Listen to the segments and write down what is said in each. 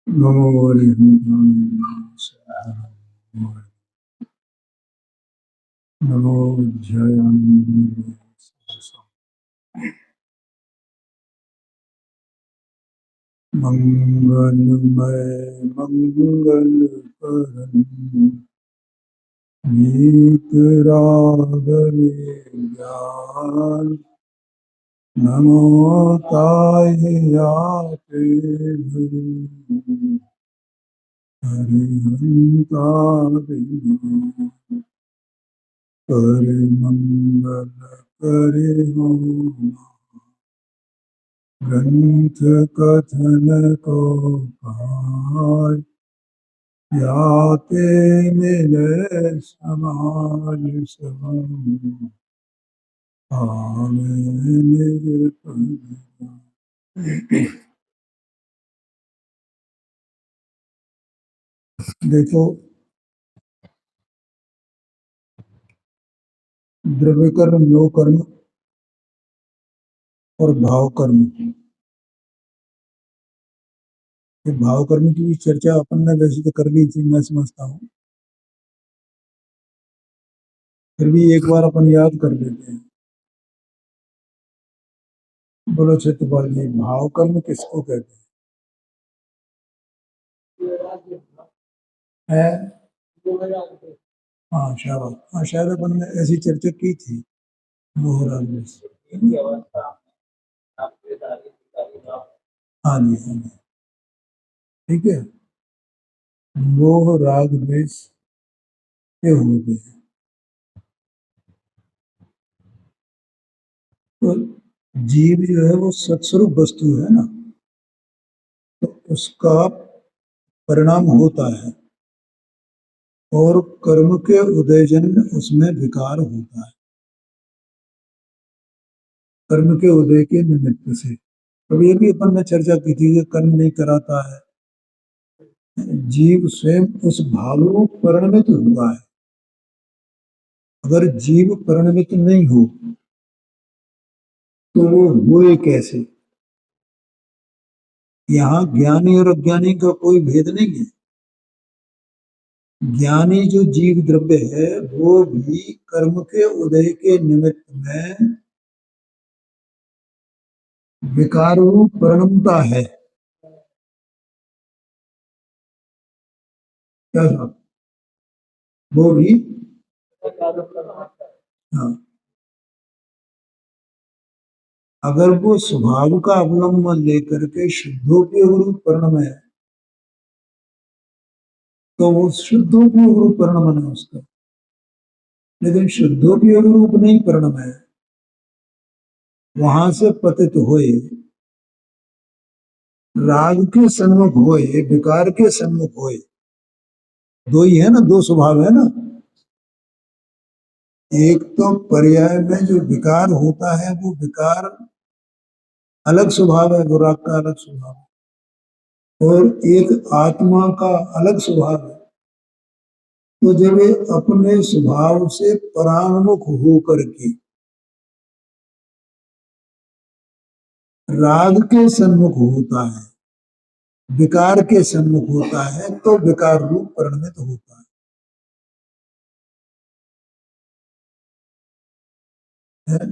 नमो नमो मंगलमय मंगल परम वीतरागले ज्ञान नमो ताये याते हरिहंता करे मंगल करे हो ग्रंथ कथन को पाय याते मिले समाज सब निज पद। देखो, द्रव्य कर्म, लो कर्म और भाव कर्म। ये भाव कर्म की चर्चा अपन ने वैसे तो कर ली थी, मैं समझता हूँ, फिर भी एक बार अपन याद कर लेते हैं। बोलो चित्रपाल जी, भाव कर्म किसको कहते हैं? हाँ शाबाश, हाँ शायद अपन ने ऐसी चर्चा की थी मोहराज में। हाँ जी, हाँ जी, ठीक है। मोह राग द्वेष ये होते हैं। तो जीव जो है वो सत्स्वरूप वस्तु है ना, तो उसका परिणाम होता है और कर्म के उदयजन्य उसमें विकार होता है, कर्म के उदय के निमित्त से। अब ये भी अपन ने चर्चा की थी कि कर्म नहीं कराता है, जीव स्वयं उस भाव में परिणमित हुआ है। अगर जीव परिणमित नहीं हो तो वो हुए कैसे? यहाँ ज्ञानी और अज्ञानी का कोई भेद नहीं है। ज्ञानी जो जीव द्रव्य है वो भी कर्म के उदय के निमित्त में विकार रूप परिणमता है। क्या साहब? वो भी, हाँ, अगर वो स्वभाव का अवलंबन लेकर के शुद्धोपयोग रूप परिणम है तो वो शुद्धोपयोग रूप परिणमन है उसका। लेकिन शुद्धोपयोग रूप नहीं परिणम है, वहां से पतित हुए, राग के सन्मुख हुए, विकार के सन्मुख हुए। दो ही है ना, दो स्वभाव है ना। एक तो पर्याय में जो विकार होता है वो विकार अलग स्वभाव है, वो राग का अलग स्वभाव है, और एक आत्मा का अलग स्वभाव है। तो जब ये अपने स्वभाव से परांगमुख होकर के राग के सन्मुख होता है, विकार के सन्मुख होता है, तो विकार रूप परिणमित होता है।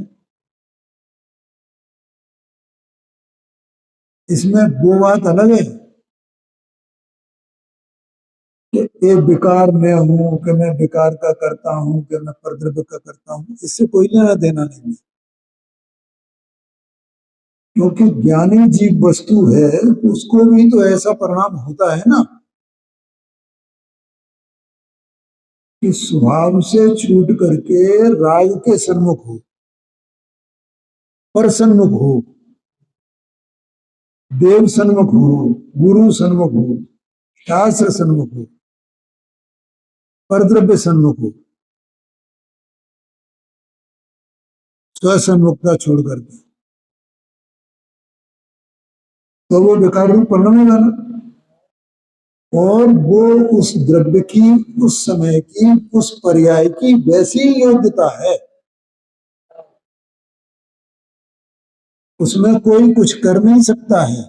इसमें वो बात अलग है कि ये विकार में हूं, कि मैं विकार का करता हूं, कि मैं परद्रव्य का करता हूं, इससे कोई लेना देना नहीं है। क्योंकि ज्ञानी जीव वस्तु है, उसको भी तो ऐसा परिणाम होता है ना कि स्वभाव से छूट करके राग के सन्मुख हो, पर सन्मुख हो, देव सन्मुख हो, गुरु सन्मुख हो, शास्त्र सन्मुख हो, परद्रव्य सन्मुख हो, स्वसन्मुखता छोड़ करके, तो वो विकार रूप परिणाम होगा ना। और वो उस द्रव्य की, उस समय की, उस पर्याय की वैसी योग्यता है, उसमें कोई कुछ कर नहीं सकता है।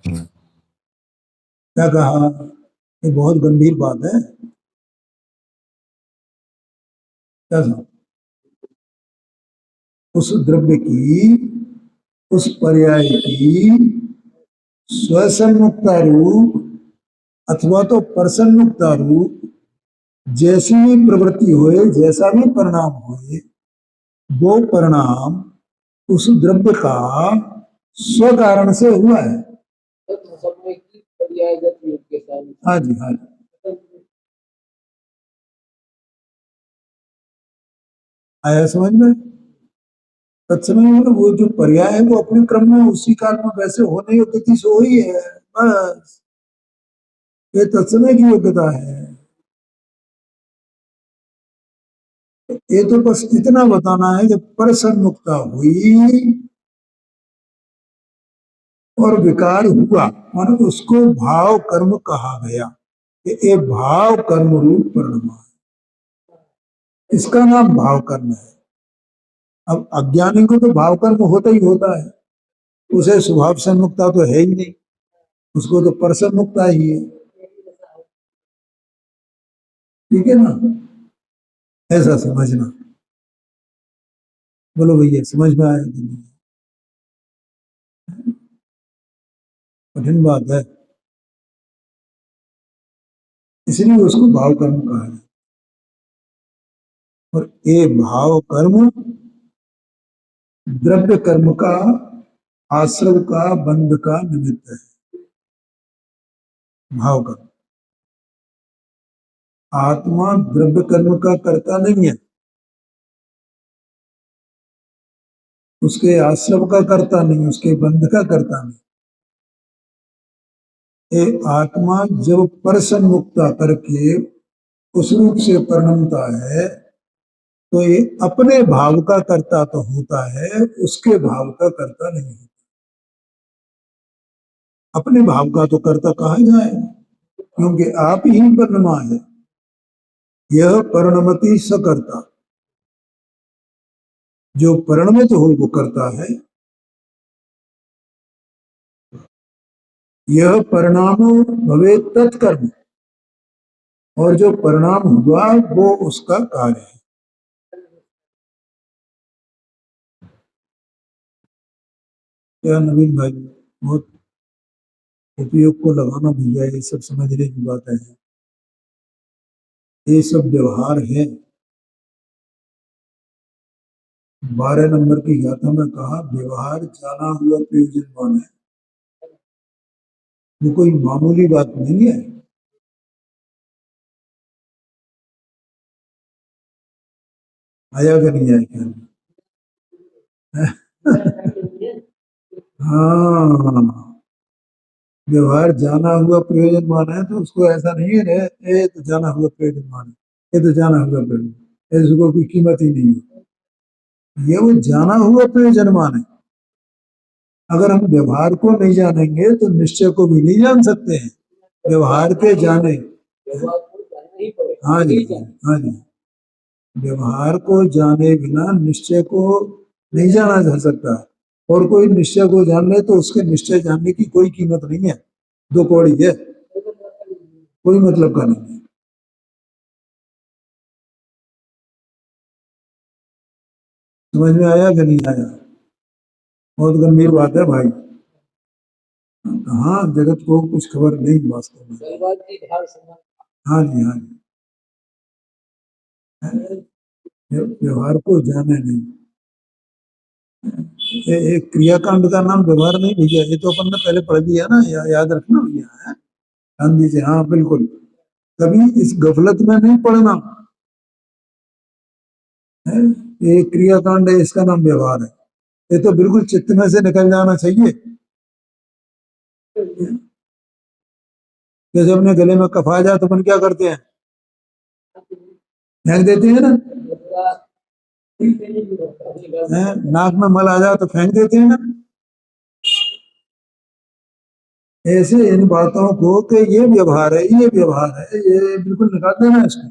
क्या कहा? ये बहुत गंभीर बात है। क्या था? उस द्रव्य की, उस पर्याय की स्वसन्मुक्ता रूप अथवा तो परसन्मुक्ता रूप जैसी भी प्रवृत्ति होए, जैसा भी परिणाम होए, वो परिणाम उस द्रव्य का स्व कारण से हुआ है। हाँ जी, हाँ जी। आया समझ में? तत्समय में वो जो पर्याय है वो अपने क्रम में उसी काल में वैसे होने योग्यता से हो ही है, बस। ये तत्समय की योग्यता है। ये तो बस इतना बताना है कि परसन्मुक्ता हुई और विकार हुआ और उसको भाव कर्म कहा गया। ये भाव कर्म रूप परिणाम है, इसका नाम भाव कर्म है। अब अज्ञानी को तो भाव कर्म होता ही होता है, उसे स्वभाव सन्मुक्ता तो है ही नहीं, उसको तो परसन्मुक्ता ही है। ठीक है ना? ऐसा समझना। बोलो भैया, समझ में आया कि नहीं? कठिन बात है, इसलिए उसको भाव कर्म कहा है। और ये भाव कर्म द्रव्य कर्म का, आश्रव का, बंध का निमित्त है। भाव कर्म, आत्मा द्रव्य कर्म का कर्ता नहीं है, उसके आश्रव का कर्ता नहीं, उसके बंध का कर्ता नहीं। ये आत्मा जब परसन्मुक्ता करके उस रूप से परिणमता है, तो ये अपने भाव का कर्ता तो होता है, उसके भाव का कर्ता नहीं होता। अपने भाव का तो कर्ता कहा जाए, क्योंकि आप ही परिणमा है। यह परिणमति सकर्ता, जो परिणमित हो वो करता है। यह परिणाम भवे तत्कर्म, और जो परिणाम हुआ वो उसका कार्य है। क्या नवीन भाई, बहुत उपयोग को लगाना भैया, ये सब समझने की बात है, ये सब व्यवहार है। 12 नंबर की गाथा में कहा व्यवहार जाना हुआ प्रयोजनवान है, वो कोई मामूली बात नहीं है। आया कि नहीं आया क्या? हाँ, व्यवहार जाना हुआ प्रयोजनवान है, तो उसको ऐसा नहीं है ये तो जाना हुआ प्रयोजनवान है, ये तो जाना हुआ प्रयोजन, इसको कोई कीमत ही नहीं है। ये वो जाना हुआ प्रयोजनवान है। अगर हम व्यवहार को नहीं जानेंगे तो निश्चय को भी नहीं जान सकते हैं। व्यवहार के जाने, हाँ जी, हाँ जी, व्यवहार को जाने बिना निश्चय को नहीं जाना जा सकता। और कोई निश्चय को जान ले तो उसके निश्चय जानने की कोई कीमत नहीं है, दो कौड़ी है, कोई मतलब का नहीं है। समझ में आया कि नहीं आया? बहुत गंभीर बात है भाई। हाँ, जगत को कुछ खबर नहीं वास्तव में। हाँ जी, हाँ जी, व्यवहार को जाने नहीं। एक क्रियाकांड का नाम व्यवहार नहीं भैया, ये तो अपन ने पहले पढ़ लिया ना, याद रखना भैया है। गांधी जी, हाँ बिल्कुल। कभी इस गफलत में नहीं पड़ना है। ये क्रियाकांड है, इसका नाम व्यवहार है। ये तो बिल्कुल चित्त में से निकल जाना चाहिए। जैसे अपने गले में कफ आ जाए तो अपन क्या करते हैं? फेंक देते हैं ना। नाक में मल आ जाए तो फेंक देते हैं ना। ऐसे इन बातों को कि ये व्यवहार है, ये व्यवहार है, ये बिल्कुल निकाल देना इसको।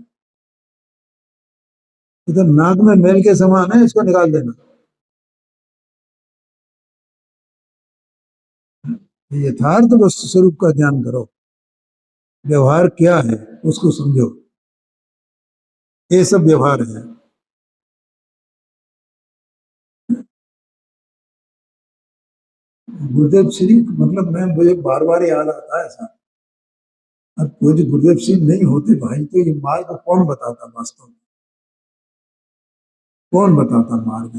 ये तो नाक में मैल के समान है, इसको निकाल देना। यथार्थ वस्तु स्वरूप का ज्ञान करो, व्यवहार क्या है उसको समझो, ये सब व्यवहार है। गुरुदेव श्री मतलब मैं मुझे बार बार याद आता है ऐसा। अब पूज्य गुरुदेव सिंह नहीं होते भाई तो ये मार्ग कौन बताता, वास्तव में कौन बताता मार्ग?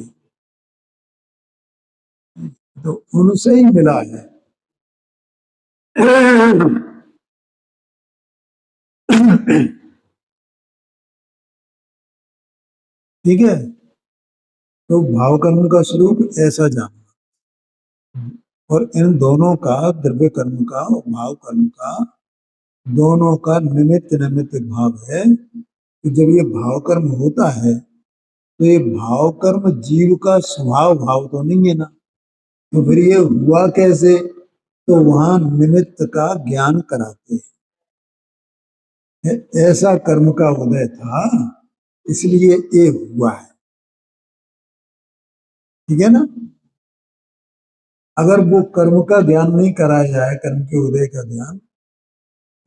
तो उनसे ही मिला है। ठीक है, तो भाव कर्म का स्वरूप ऐसा जानना, और इन दोनों का, द्रव्य कर्म का और भाव कर्म का, दोनों का निमित्त निमित्त भाव है कि जब ये भाव कर्म होता है तो ये भाव कर्म जीव का स्वभाव भाव तो नहीं है ना, तो फिर ये हुआ कैसे? तो वहां निमित्त का ज्ञान कराते हैं। ऐसा कर्म का उदय था, इसलिए ये हुआ है। ठीक है ना? अगर वो कर्म का ज्ञान नहीं कराया जाए, कर्म के उदय का ज्ञान,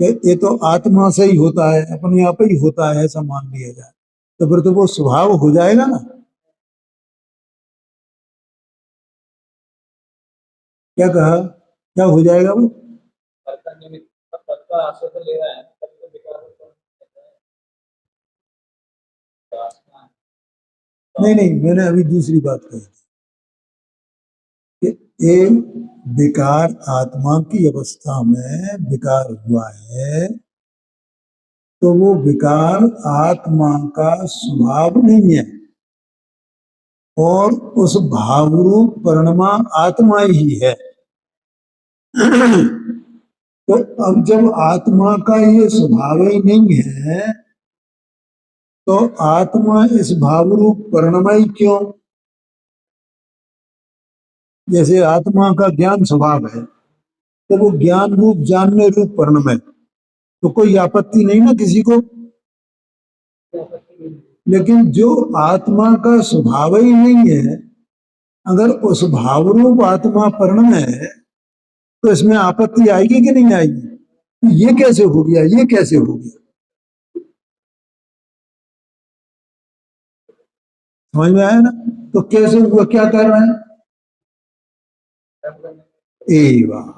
ये तो आत्मा से ही होता है, अपने आप ही होता है ऐसा मान लिया जाए, तो फिर तो वो स्वभाव हो जाएगा ना। क्या कहा? क्या हो जाएगा वो? नहीं नहीं, मैंने अभी दूसरी बात कही कि ये विकार आत्मा की अवस्था में विकार हुआ है, तो वो विकार आत्मा का स्वभाव नहीं है, और उस भावरूप परिणमा आत्मा ही है। तो अब जब आत्मा का ये स्वभाव ही नहीं है, तो आत्मा इस भावरूप परिणमय क्यों? जैसे आत्मा का ज्ञान स्वभाव है, तो वो ज्ञान रूप जानने रूप परिणमय, तो कोई आपत्ति नहीं ना किसी को। लेकिन जो आत्मा का स्वभाव ही नहीं है, अगर उस भावरूप आत्मा परिणमय है, तो इसमें आपत्ति आएगी कि नहीं आएगी? ये कैसे हो गया, ये कैसे हो गया? समझ में आया ना? तो कैसे हुआ, क्या कर रहे हैं? ए वाह,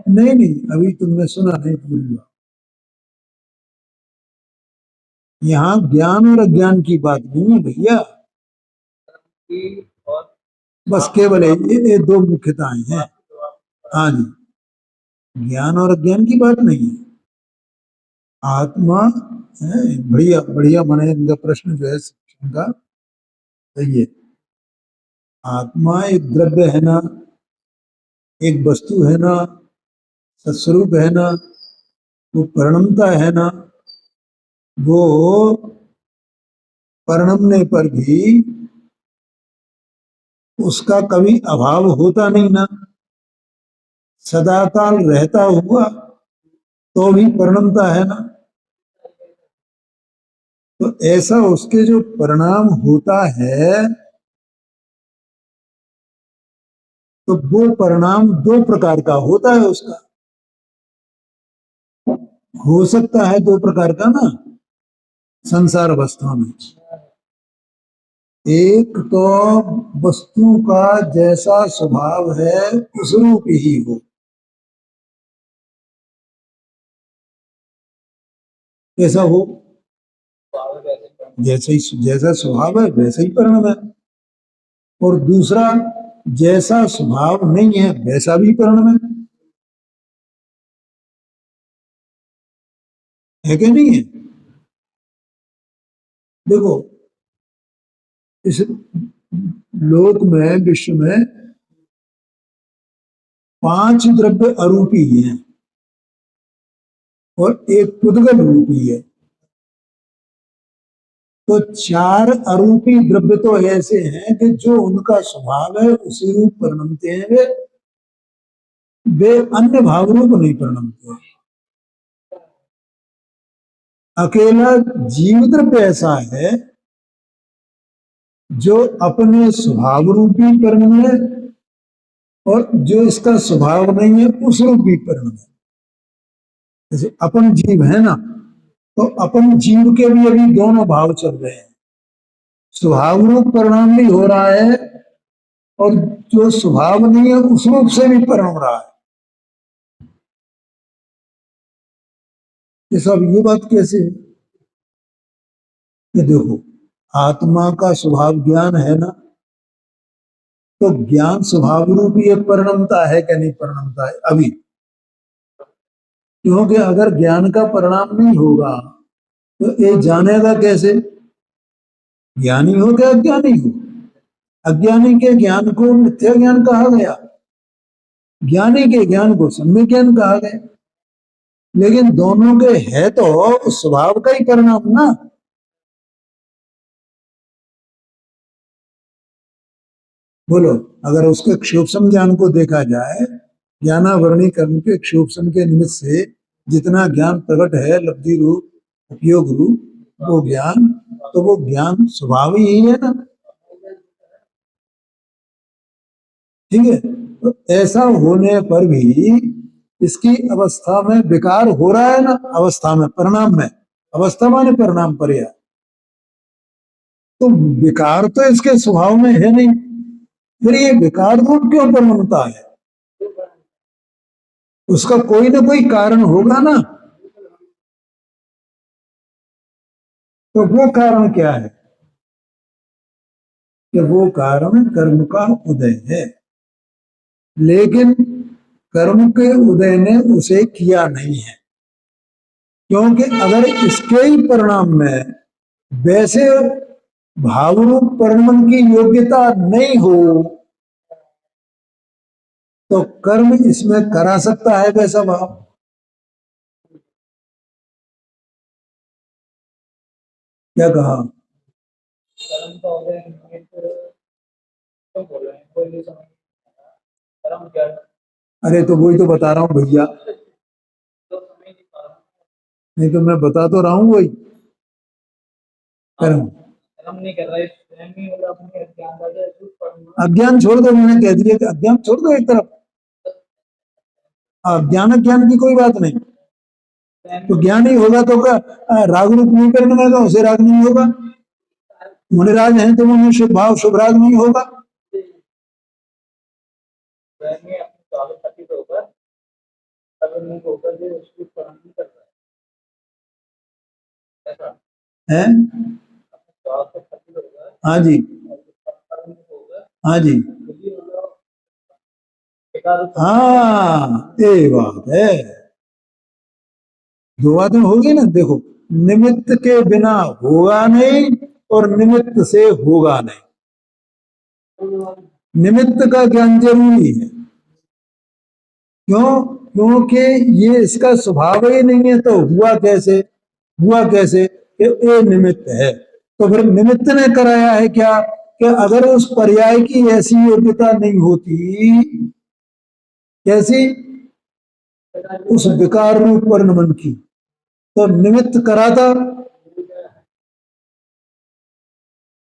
नहीं नहीं, अभी तुमने सुना नहीं पूरी बात। यहाँ ज्ञान और अज्ञान की बात नहीं है भैया, बस केवल ये दो मुख्यताएं हैं। हाँ जी, ज्ञान और अज्ञान की बात नहीं है। आत्मा है, बढ़िया बढ़िया, मैंने इनका प्रश्न जो है का सही है। आत्मा एक द्रव्य है ना, एक वस्तु है ना, सत्स्वरूप है ना, वो परिणमता है ना, वो परिणमने पर भी उसका कभी अभाव होता नहीं ना, सदाकाल रहता हुआ तो भी परिणमता है ना। तो ऐसा उसके जो परिणाम होता है, तो वो परिणाम दो प्रकार का होता है उसका, हो सकता है दो प्रकार का ना संसार अवस्था में। एक तो वस्तु का जैसा स्वभाव है उस रूप ही हो, ऐसा हो, जैसे ही जैसा स्वभाव है वैसे ही परिणाम है। और दूसरा, जैसा स्वभाव नहीं है वैसा भी परिणाम है कि नहीं है? देखो, इस लोक में, विश्व में 5 द्रव्य अरूपी हैं और एक पुद्गल रूपी है, तो 4 अरूपी द्रव्य तो ऐसे हैं कि जो उनका स्वभाव है उसी रूप परिणमते हैं, वे अन्य भाव रूप नहीं परिणमते। अकेला जीव द्रव्य ऐसा है जो अपने स्वभाव रूपी परिणाम है और जो इसका स्वभाव नहीं है उस रूपी परिणाम है। जैसे अपन जीव है ना, तो अपन जीव के भी अभी दोनों भाव चल रहे हैं, स्वभाव रूप परिणाम भी हो रहा है और जो स्वभाव नहीं है उस रूप से भी परिणाम रहा है। ये सब ये बात कैसे है? ये देखो, आत्मा का स्वभाव ज्ञान है ना, तो ज्ञान स्वभाव रूप ये परिणमता है क्या नहीं परिणमता है अभी? क्योंकि अगर ज्ञान का परिणाम नहीं होगा तो ये जानेगा कैसे? ज्ञानी हो क्या अज्ञानी हो? अज्ञानी के ज्ञान को मिथ्या ज्ञान कहा गया, ज्ञानी के ज्ञान को सम्यक ज्ञान कहा गया, लेकिन दोनों के है तो उस स्वभाव का ही परिणाम ना। बोलो, अगर उसके क्षोभसम ज्ञान को देखा जाए, ज्ञानावरणी कर्म के क्षोभसम के निमित्त से जितना ज्ञान प्रकट है लब्धि रूप उपयोग रूप वो ज्ञान, तो वो ज्ञान स्वभाव ही है ना। ठीक है, तो ऐसा होने पर भी इसकी अवस्था में विकार हो रहा है ना, अवस्था में परिणाम में, अवस्था माने परिणाम पर्याय, तो विकार तो इसके स्वभाव में है नहीं, फिर ये विकार रूप क्यों परिणमता है? उसका कोई ना कोई कारण होगा ना, तो वो कारण क्या है? कि वो कारण कर्म का उदय है, लेकिन कर्म के उदय ने उसे किया नहीं है, क्योंकि अगर इसके ही परिणाम में वैसे भावरूप परिणमन की योग्यता नहीं हो तो कर्म इसमें करा सकता है वैसा भाव? क्या कहा? अरे तो वही तो बता रहा हूं भैया, नहीं तो मैं बता तो रहा हूं वही कर्म। अज्ञान छोड़ दो, मैंने कह दिया कि अज्ञान छोड़ दो एक तरफ, अज्ञान ज्ञान की कोई बात नहीं, तो ज्ञान ही होगा तो क्या राग रूप नहीं करने लगा उसे राग नहीं होगा? मुनिराज हैं तो उन्हें शुभ भाव शुभ राग नहीं होगा? है? हाँ जी, हाँ जी, हाँ ये बात है। दो बातें होगी ना, देखो, निमित्त के बिना होगा नहीं और निमित्त से होगा नहीं, निमित्त का ज्ञान जरूरी है। क्यों? क्योंकि ये इसका स्वभाव ही नहीं है, तो हुआ कैसे? हुआ कैसे कि ये निमित्त है, तो फिर निमित्त ने कराया है क्या? कि अगर उस पर्याय की ऐसी योग्यता नहीं होती, कैसी? उस विकार रूप परिणमन की, तो निमित्त कराता,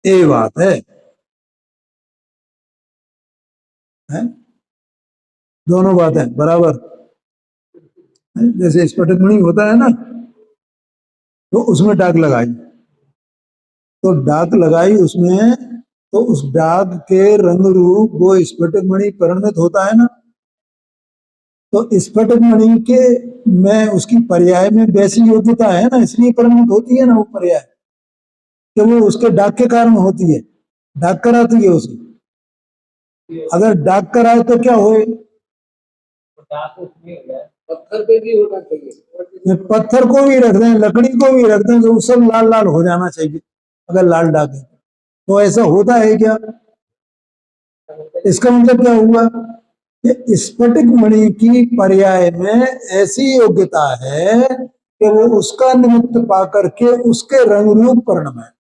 ये बात है? दोनों बातें बराबर है? जैसे स्फटिक मणि होता है ना, तो उसमें डाक लगाई, तो डाक लगाई उसमें, तो उस डाक के रंग रूप वो स्फटिक मणि परिणत होता है ना, तो स्फटिक मणि के में उसकी पर्याय में वैसी योग्यता है ना, इसलिए परिणत होती है ना वो पर्याय, कि वो उसके डाक के कारण होती है, डाक कराती है उसे। अगर डाक कराए तो क्या होए? पत्थर पे भी होना चाहिए, पत्थर को भी रख दें लकड़ी को भी रख दें तो सब लाल लाल हो जाना चाहिए, अगर लाल डाक है तो ऐसा होता है क्या? इसका मतलब क्या हुआ कि स्फटिक मणि की पर्याय में ऐसी योग्यता है कि वो उसका निमित्त पा करके उसके रंग रूप परिणम है।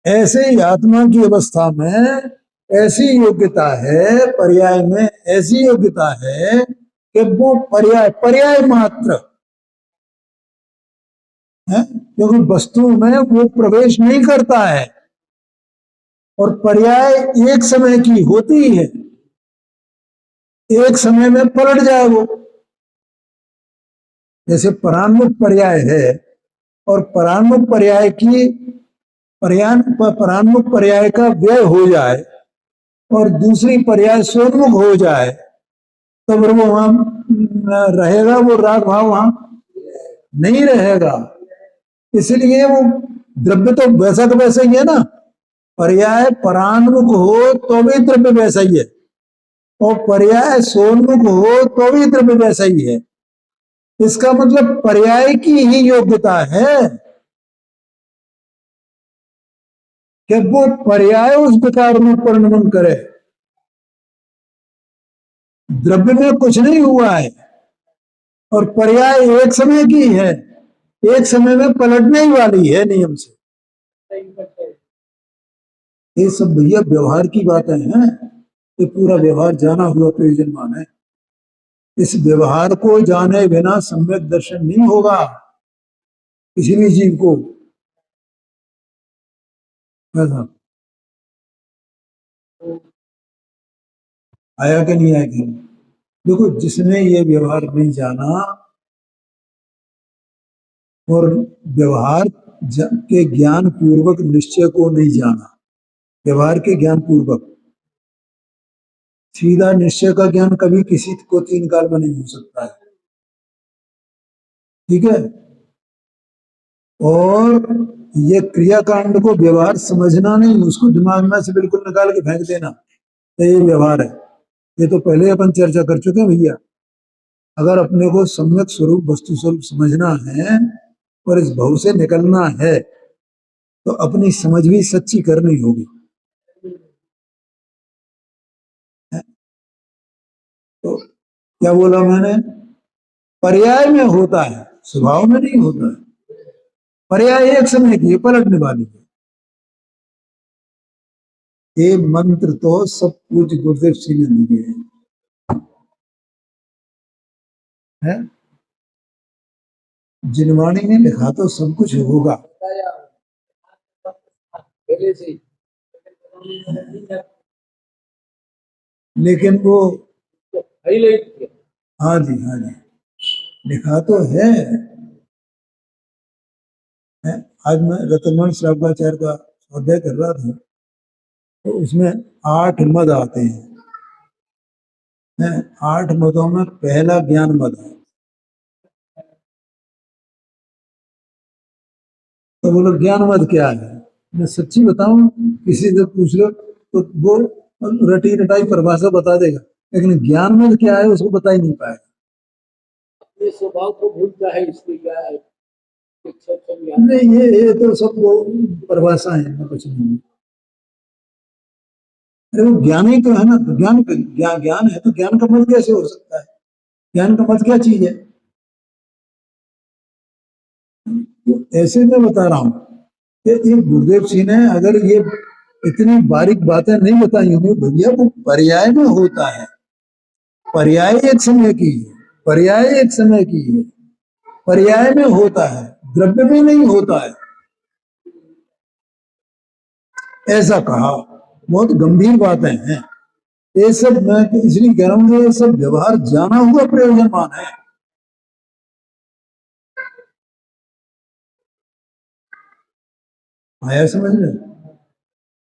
ऐसे ही आत्मा की अवस्था में ऐसी योग्यता है, पर्याय में ऐसी योग्यता है कि वो पर्याय पर्याय मात्र है, क्योंकि वस्तु में वो प्रवेश नहीं करता है और पर्याय एक समय की होती है, एक समय में पलट जाए वो। जैसे परान्मुख पर्याय है और परान्मुख पर्याय की परान्मुख पर्याय का व्यय हो जाए और दूसरी पर्याय स्वोन्मुख हो जाए तो फिर वो वहां रहेगा, वो राग भाव वहां नहीं रहेगा। इसलिए वो द्रव्य तो वैसा का वैसा ही है ना, पर्याय परान्मुख हो तो भी द्रव्य वैसा ही है और पर्याय सोन्मुख हो तो भी द्रव्य वैसा ही है। इसका मतलब पर्याय की ही योग्यता है कि वो पर्याय उस विकार में परिणमन करे। द्रव्य में कुछ नहीं हुआ है और पर्याय एक समय की है, एक समय में पलटने ही वाली है नियम से। ये सब भैया व्यवहार की बातें हैं, ये पूरा व्यवहार जाना हुआ प्रयोजनमान है। इस व्यवहार को जाने बिना सम्यक दर्शन नहीं होगा किसी भी जीव को। ऐसा आया कि नहीं आया कि नहीं? देखो, जिसने ये व्यवहार नहीं जाना और व्यवहार के ज्ञान पूर्वक निश्चय को नहीं जाना, व्यवहार के ज्ञान पूर्वक सीधा निश्चय का ज्ञान कभी किसी को तीन काल में नहीं हो सकता है। ठीक है, और ये क्रियाकांड को व्यवहार समझना नहीं, उसको दिमाग में से बिल्कुल निकाल के फेंक देना तो ये व्यवहार है। ये तो पहले अपन चर्चा कर चुके हैं भैया। अगर अपने को सम्यक स्वरूप वस्तु स्वरूप समझना है और इस भव से निकलना है तो अपनी समझ भी सच्ची करनी होगी। तो क्या बोला मैंने, पर्याय में होता है, स्वभाव में नहीं होता है। पर्याय एक समय की है, पलटने वाली है। ये मंत्र तो सब कुछ गुरुदेव सिंह ने दिए है। जिनवाणी ने लिखा तो सब कुछ होगा, लेकिन वो हाँ जी हाँ जी लिखा तो है। आज मैं रतनमण श्रावकाचार्य का स्वाध्याय कर रहा था तो उसमें 8 मद आते हैं। 8 मदों में पहला ज्ञान मद है। तो बोलो ज्ञान मद क्या है? मैं सच्ची बताऊं, किसी से पूछ लो तो वो रटी रटाई परिभाषा बता देगा, लेकिन ज्ञान मद क्या है उसको बता ही नहीं पाएगा। ये स्वभाव को भूलता है, इसलिए क्या है नहीं, ये तो सब परिभाषा है, कुछ नहीं। अरे वो ज्ञान ही तो है ना, तो ज्ञान है तो ज्ञान का मत कैसे हो सकता है? ज्ञान का मत क्या चीज है? तो ऐसे मैं बता रहा हूं कि ये गुरुदेव सिंह ने अगर ये इतनी बारीक बातें नहीं बताई होंगी भैया, वो पर्याय में होता है। पर्याय एक समय की है, पर्याय एक समय की है, पर्याय में होता है, द्रव्य में नहीं होता है, ऐसा कहा। बहुत गंभीर बातें हैं ये सब। मैं तो इसलिए कह रहा हूँ ये सब व्यवहार जाना हुआ प्रयोजनमान है। आया समझ में?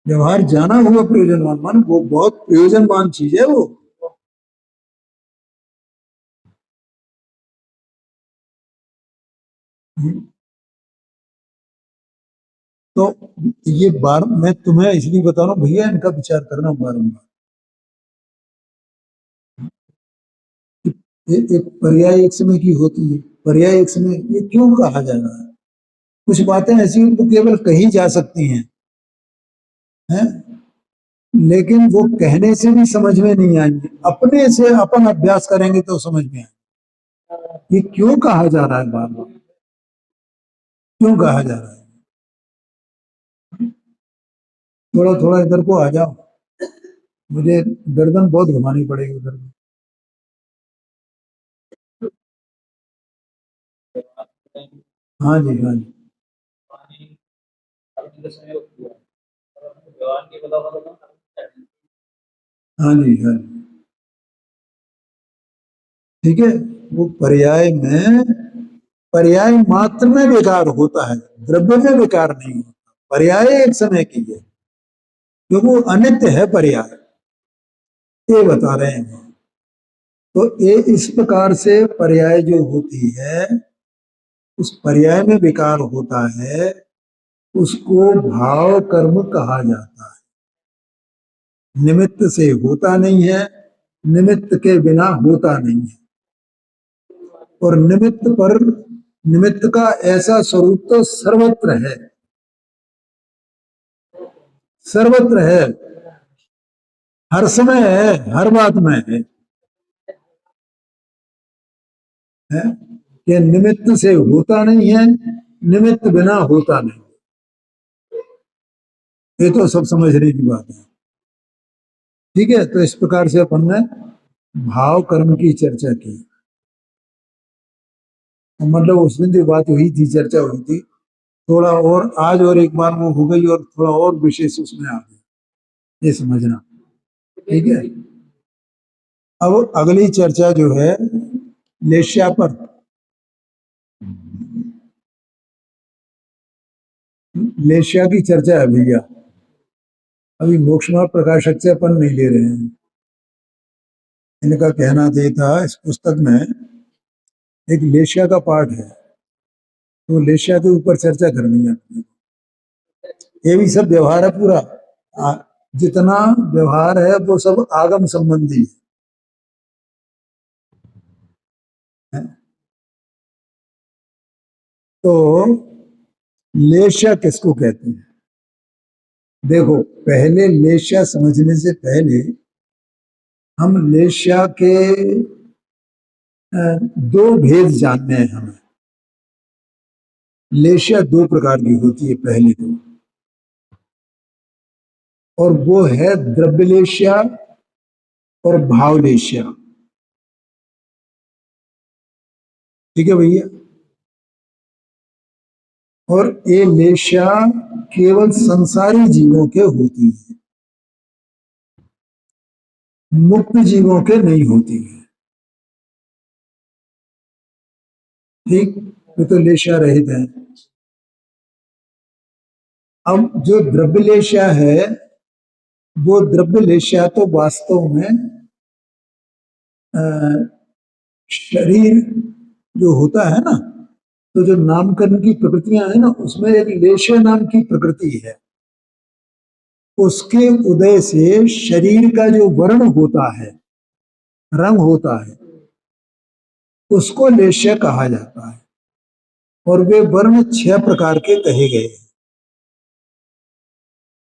व्यवहार जाना हुआ प्रयोजनमान मान वो बहुत प्रयोजनमान चीज है वो। तो ये बार मैं तुम्हें इसलिए बता रहा हूँ भैया, इनका विचार करना बारंबार। एक पर्याय एक समय की होती है, पर्याय एक समय, ये क्यों कहा जा रहा है? कुछ बातें ऐसी हैं तो केवल कही जा सकती हैं, लेकिन वो कहने से भी समझ में नहीं आएंगे, अपने से अपन अभ्यास करेंगे तो समझ में आए ये क्यों कहा जा रहा है, बार बार क्यों कहा जा रहा है। थोड़ा थोड़ा इधर को आ जाओ, मुझे गर्दन बहुत घुमानी पड़ेगी उधर को। हाँ जी, हाँ जी, हाँ जी, हाँ जी। ठीक है। वो पर्याय मात्र में विकार होता है, द्रव्य में विकार नहीं होता। पर्याय एक समय की है, क्योंकि वो अनित्य है पर्याय, ये बता रहे हैं। तो ये इस प्रकार से पर्याय जो होती है, उस पर्याय में विकार होता है, उसको भाव कर्म कहा जाता है। निमित्त से होता नहीं है, निमित्त के बिना होता नहीं है। और निमित्त का ऐसा स्वरूप तो सर्वत्र है, सर्वत्र हर समय है, हर बात में है कि निमित्त से होता नहीं है, निमित्त बिना होता नहीं। ये तो सब समझने की बात है। ठीक है, तो इस प्रकार से अपन ने भाव कर्म की चर्चा की। मतलब उस दिन जो बात हुई थी, चर्चा हुई थी, थोड़ा और आज और एक बार वो हो गई और थोड़ा और विशेष उसमें आ गया, ये समझना। ठीक है। अब अगली चर्चा जो है लेश्या पर। लेश्या की चर्चा है भैया। अभी मोक्ष मार्ग प्रकाशक से अपन नहीं ले रहे हैं। इनका कहना ये था, इस पुस्तक में एक लेश्या का पाठ है, तो लेश्या के ऊपर चर्चा करनी है। ये भी सब व्यवहार है पूरा। जितना व्यवहार है वो सब आगम संबंधी है। तो लेश्या किसको कहते हैं? देखो, पहले लेश्या समझने से पहले हम लेश्या के दो भेद जानने हैं हमें। लेश्या दो प्रकार की होती है पहले तो, और वो है द्रव्यलेश्या और भावलेश्या। ठीक है भैया। और ये लेश्या केवल संसारी जीवों के होती है, मुक्त जीवों के नहीं होती है। ठीक, ये तो लेश्या रहित है। अब जो द्रव्यलेश्या है, वो द्रव्यलेश्या तो वास्तव में शरीर जो होता है ना, तो जो नामकरण की प्रकृतियां है ना, उसमें एक लेश्य नाम की प्रकृति है। उसके उदय से शरीर का जो वर्ण होता है, रंग होता है, उसको लेश्य कहा जाता है। और वे वर्ण 6 प्रकार के कहे गए हैं।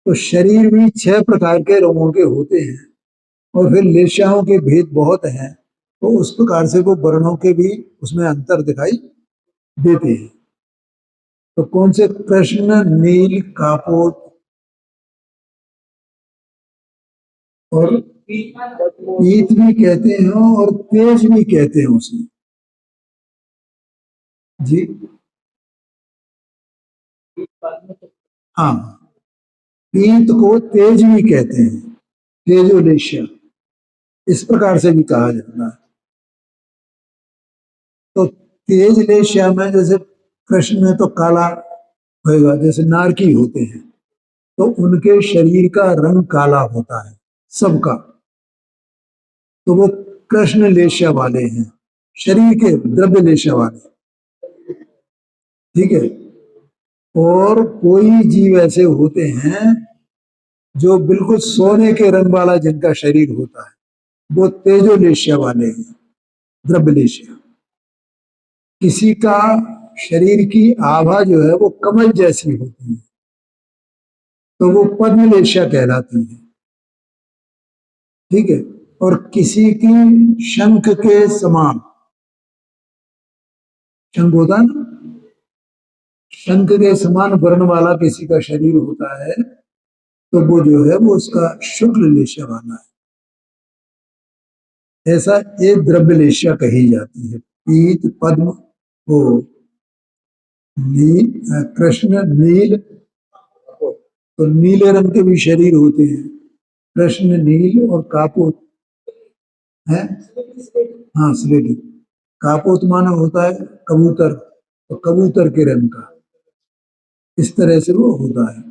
तो शरीर भी 6 प्रकार के रंगों के होते हैं, और फिर लेश्याओं के भेद बहुत हैं। तो उस प्रकार से वो वर्णों के भी उसमें अंतर दिखाई देते हैं। तो कौन से? कृष्ण, नील, कापोत और पीत भी कहते हैं, और तेज भी कहते हैं उसे। जी, हाँ, पीत को तेज भी कहते हैं, तेजोलेशिया, इस प्रकार से भी कहा जाता है। तो तेज लेशिया में जैसे कृष्ण में तो काला होगा, जैसे नारकी होते हैं, तो उनके शरीर का रंग काला होता है सबका। तो वो कृष्ण लेशिया वाले हैं, शरीर के द्रव्य लेशिया वाले। ठीक है। और कोई जीव ऐसे होते हैं जो बिल्कुल सोने के रंग वाला जिनका शरीर होता है, वो तेजोलेशिया वाले हैं, द्रव्यलेशिया। किसी का शरीर की आभा जो है वो कमल जैसी होती है, तो वो पद्मलेशिया कहलाती है। ठीक है। और किसी की शंख के समान, शंख होता है ना, शंख के समान वर्ण वाला किसी का शरीर होता है, तो वो जो है वो उसका शुक्ल लेशिया वाला है। ऐसा एक द्रव्य लेशिया कही जाती है। पीत, पद्म, वो कृष्ण नील, तो नीले रंग के भी शरीर होते हैं। कृष्ण नील और कापोत है। हाँ स्लेटी। कापोत माना होता है कबूतर, तो कबूतर के रंग का, इस तरह से वो होता है।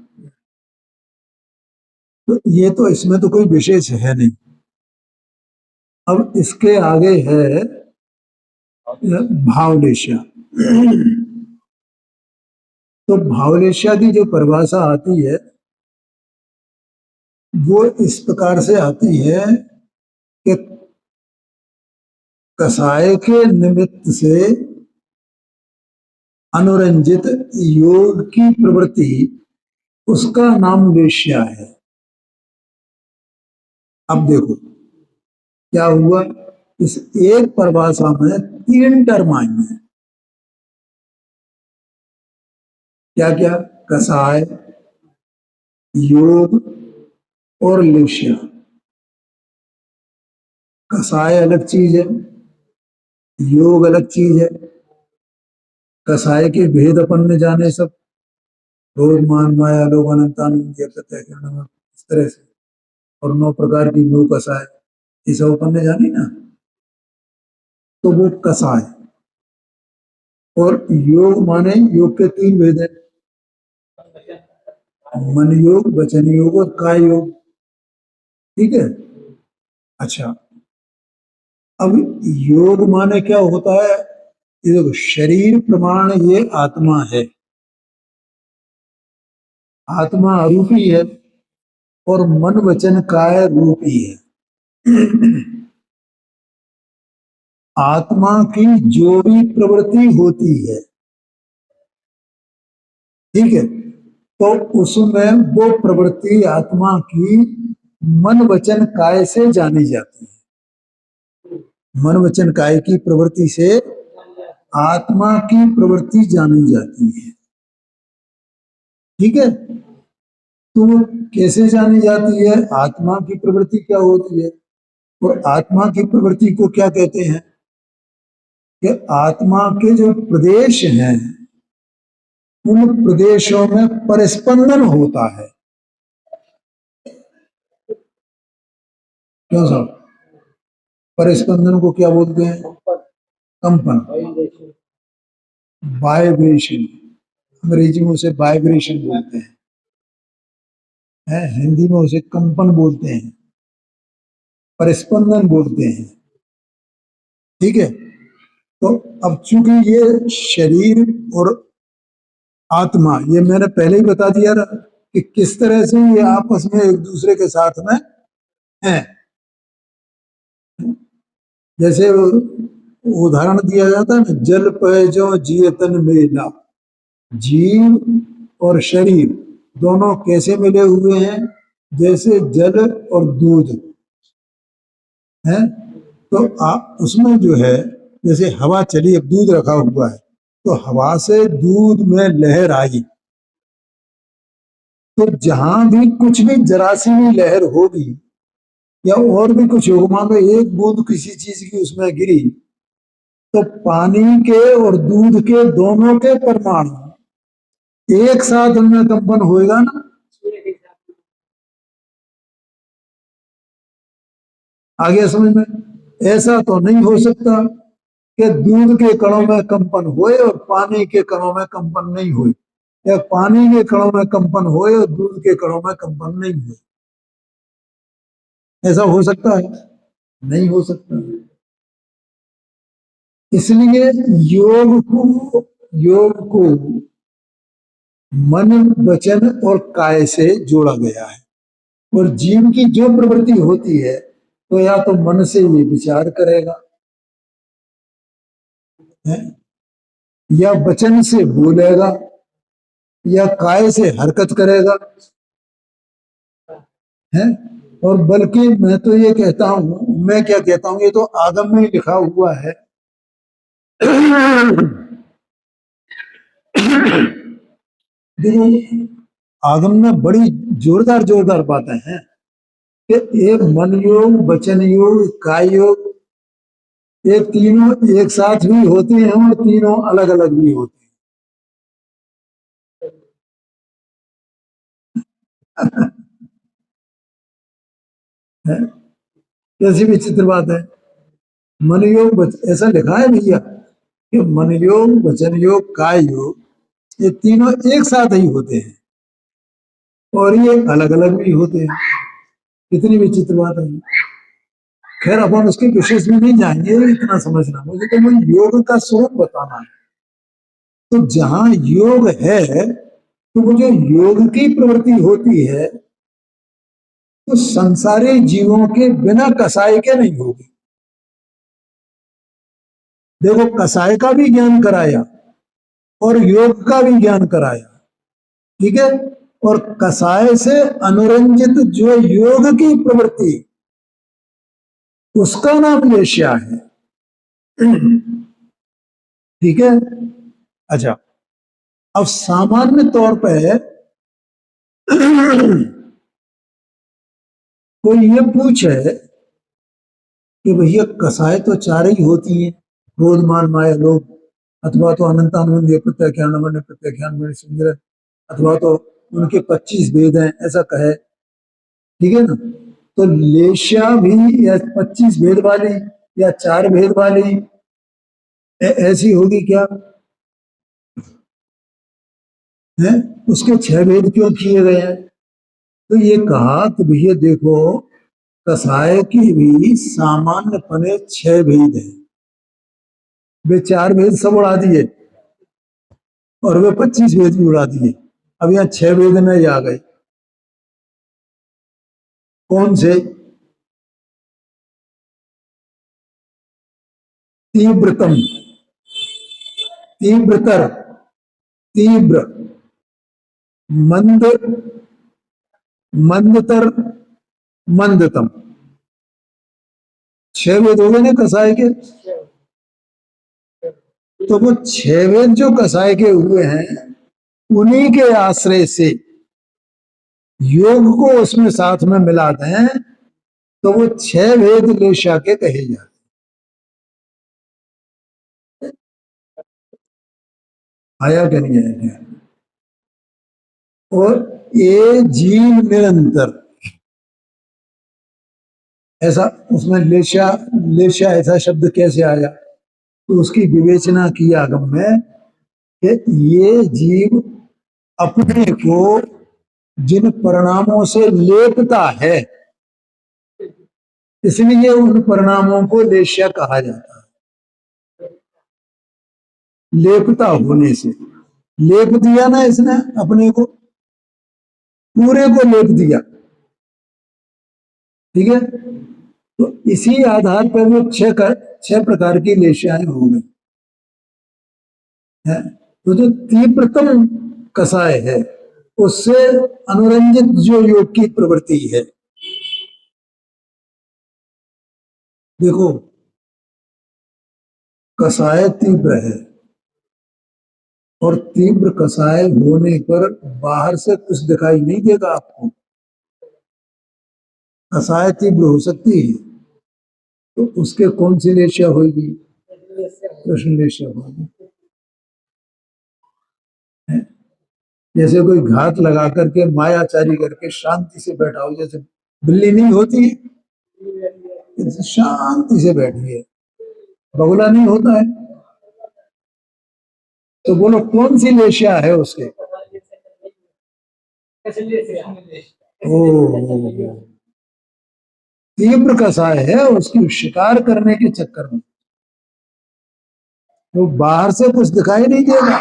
तो ये तो इसमें तो कोई विशेष है नहीं। अब इसके आगे है भावलेशा। तो भावलेशा की जो परिभाषा आती है वो इस प्रकार से आती है कि कसाय के निमित्त से अनुरंजित योग की प्रवृत्ति, उसका नाम वेश्या है। अब देखो क्या हुआ, इस एक परिभाषा में तीन टर्म आई हैं। क्या क्या? कसाय, योग और लेश्या। कसाय अलग चीज है, योग अलग चीज है। कसाय के भेद अपन ने जाने सब, रोग मान माया लोग अनंतानंद इस तरह से, और 9 प्रकार की योग कसाय, ये सब अपन ने जानी ना। तो वो कसाय, और योग माने योग के 3 भेद है, मन योग, वचन योग और काय योग। ठीक है। अच्छा, अब योग माने क्या होता है? ये देखो, शरीर प्रमाण ये आत्मा है, आत्मा अरूपी है, और मन वचन काय रूपी है। आत्मा की जो भी प्रवृत्ति होती है, ठीक है, तो उसमें वो प्रवृत्ति आत्मा की मन वचन काय से जानी जाती है। मन वचन काय की प्रवृत्ति से आत्मा की प्रवृत्ति जानी जाती है। ठीक है। तो कैसे जानी जाती है? आत्मा की प्रवृत्ति क्या होती है, और आत्मा की प्रवृत्ति को क्या कहते हैं? कि आत्मा के जो प्रदेश हैं, उन प्रदेशों में परिस्पंदन होता है। क्यों साहब? परिस्पंदन को क्या बोलते हैं? कंपन, वाइब्रेशन। अंग्रेजी में उसे वाइब्रेशन बोलते हैं, हिंदी में उसे कंपन बोलते हैं, परिस्पंदन बोलते हैं। ठीक है। तो अब चूंकि ये शरीर और आत्मा, ये मैंने पहले ही बता दिया कि किस तरह से ये आपस में एक दूसरे के साथ में हैं। जैसे उदाहरण दिया जाता है ना, जल पय जो जियतन मेला। जीव और शरीर दोनों कैसे मिले हुए हैं? जैसे जल और दूध है। तो आप उसमें जो है, जैसे हवा चली, अब दूध रखा हुआ है, तो हवा से दूध में लहर आई, तो जहां भी कुछ भी जरा सी भी लहर होगी, या और भी कुछ होगा, मान लो एक बूंद किसी चीज की उसमें गिरी, तो पानी के और दूध के दोनों के परमाणु एक साथ उनमें कंपन होएगा ना। आगे समझ में? ऐसा तो नहीं हो सकता कि दूध के कणों में कंपन होए और पानी के कणों में कंपन नहीं होए, या पानी के कणों में कंपन होए और दूध के कणों में कंपन नहीं होए। ऐसा हो सकता है? नहीं हो सकता। इसलिए योग को मन वचन और काय से जोड़ा गया है। और जीव की जो प्रवृत्ति होती है, तो या तो मन से ये विचार करेगा, है, या वचन से बोलेगा, या काय से हरकत करेगा, है। और बल्कि मैं तो ये कहता हूं, मैं क्या कहता हूं, ये तो आगम में लिखा हुआ है। देखो, आगम में बड़ी जोरदार जोरदार बातें हैं कि एक मन योग, वचन योग, काय योग, ये तीनों एक साथ भी होते हैं और तीनों अलग अलग भी होते हैं। है? कैसी विचित्र बात है। मन योग ऐसा लिखा है भैया कि मन योग, वचन योग, काय योग, ये तीनों एक साथ ही होते हैं और ये अलग अलग भी होते हैं। कितनी विचित्र बात है। खैर अपन उसके विशेष में नहीं जाएंगे, इतना समझना मुझे तो वो योग का स्वरूप बताना है। तो जहां योग है तो वो जो योग की प्रवृत्ति होती है तो संसारी जीवों के बिना कसाई के नहीं होगी। देखो कसाय का भी ज्ञान कराया और योग का भी ज्ञान कराया, ठीक है। और कसाय से अनुरंजित जो योग की प्रवृत्ति, उसका नाम वेश्या है। ठीक है। अच्छा, अब सामान्य तौर पे कोई ये पूछे कि भैया कसाय तो चार ही होती है, क्रोध मान माया लोभ, अथवा तो अनंतानंद प्रत्याख्यान प्रत्याख्यान सुंदर, अथवा तो उनके 25 भेद हैं ऐसा कहे, ठीक है ना। तो लेश्या भी या 25 भेद वाली या 4 भेद वाली ऐसी होगी क्या है? उसके 6 भेद क्यों किए गए हैं? तो ये कहा कि भैया देखो कसाय की भी सामान्य पने 6 भेद है, वे 4 भेद सब उड़ा दिए और वे 25 भेद भी उड़ा दिए। अब यहाँ 6 भेद नहीं आ गए। कौन से? तीव्रतम, तीव्रतर, तीव्र, मंद, मंदतर, मंदतम। 6 भेद हो गए ना कसाय के। तो वो 6 भेद जो कसाय के हुए हैं उन्हीं के आश्रय से योग को उसमें साथ में मिला दें तो वो 6 भेद लेशा के कहे जाते। आया क्या नहीं आया क्या? और ये जीव निरंतर, ऐसा उसमें लेशा, लेशा ऐसा शब्द कैसे आया? तो उसकी विवेचना की आगम में कि ये जीव अपने को जिन परिणामों से लेपता है इसलिए उन परिणामों को लेश्या कहा जाता है। लेपता होने से, लेप दिया ना इसने अपने को, पूरे को लेप दिया, ठीक है। तो इसी आधार पर वो 6 प्रकार की लेश्याएं हो गई है। तो जो तीव्रतम कसाय है उससे अनुरंजित जो योग की प्रवृत्ति है, देखो कसाय तीव्र है और तीव्र कसाय होने पर बाहर से कुछ दिखाई नहीं देगा आपको। कसाय तीव्र हो सकती है तो उसके कौन सी लेशिया होगी? कृष्ण लेशिया होगी। जैसे कोई घात लगा करके मायाचारी करके शांति से बैठा हो, जैसे बिल्ली नहीं होती शांति से बैठी है, बगुला नहीं होता है। तो बोलो कौन सी लेशिया है उसके? ओ तीव्र कसाय है उसकी शिकार करने के चक्कर में, तो बाहर से कुछ दिखाई नहीं देगा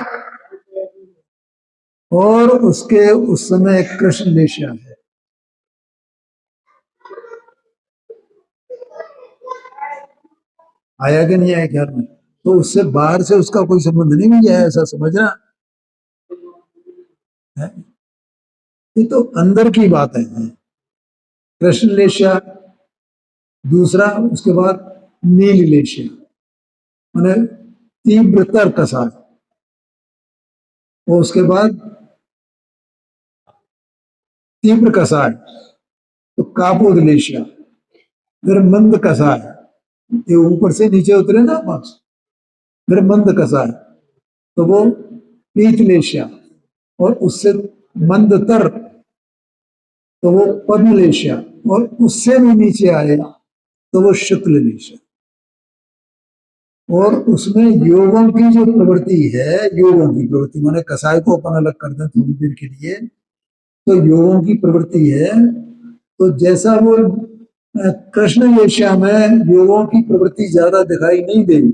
और उसके उस समय कृष्ण लेशिया है। आया कि नहीं आया ख्याल में? तो उससे बाहर से उसका कोई संबंध नहीं मिल जाए ऐसा समझना है। ये तो अंदर की बात है। कृष्ण लेशिया, दूसरा उसके बाद नील लेशिया मैंने तीव्रतर कसाय, और उसके बाद तीव्र कसाय तो कापोद लेशिया, फिर मंद कसाय, ये ऊपर से नीचे उतरे ना वापस, फिर मंद कसाय तो वो पीत लेशिया, और उससे मंदतर तो वो पद्मलेशा, और उससे भी नीचे आए तो वो शुक्ल लेशा। और उसमें योगों की जो प्रवृत्ति है, योगों की प्रवृत्ति माने कसाय को अपन अलग कर दें थोड़ी देर के लिए, तो योगों की प्रवृत्ति है। तो जैसा वो कृष्ण लेशा में योगों की प्रवृत्ति ज्यादा दिखाई नहीं देगी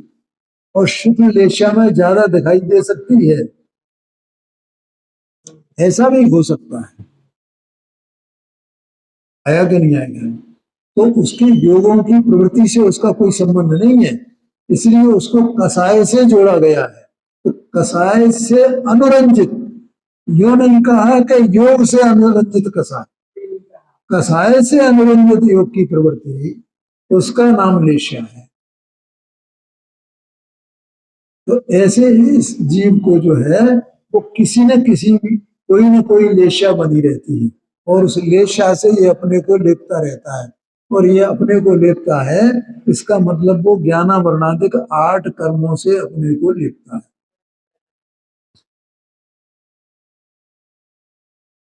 और शुक्ल लेशा में ज्यादा दिखाई दे सकती है, ऐसा भी हो सकता है। आया कि नहीं आएगा? तो उसकी योगों की प्रवृत्ति से उसका कोई संबंध नहीं है, इसलिए उसको कसाय से जोड़ा गया है। तो कसाय से अनुरंजित, यो नहीं कहा कि योग से अनुरंजित कसाय, कसाय से अनुरंजित योग की प्रवृत्ति, उसका नाम लेशा है। तो ऐसे ही इस जीव को जो है वो किसी न किसी कोई न कोई लेशा बनी रहती है, और उस लेशा से ये अपने को लेपता रहता है। और ये अपने को लेपता है, इसका मतलब वो ज्ञानावरणादिक 8 कर्मों से अपने को लेपता है।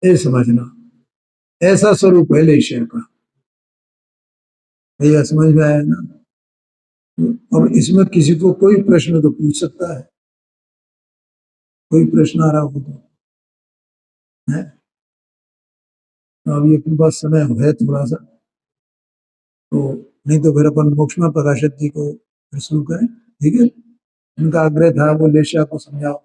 ये समझना, ऐसा स्वरूप है लेशा का। भैया समझ में आया ना? और इसमें किसी को कोई प्रश्न तो पूछ सकता है, कोई प्रश्न आ रहा हो तो है। तो अभी अपने पास समय है थोड़ा सा, तो नहीं तो फिर अपन मोक्ष में प्रकाशित जी को फिर शुरू करें, ठीक है? उनका आग्रह था वो लेशा को समझाओ।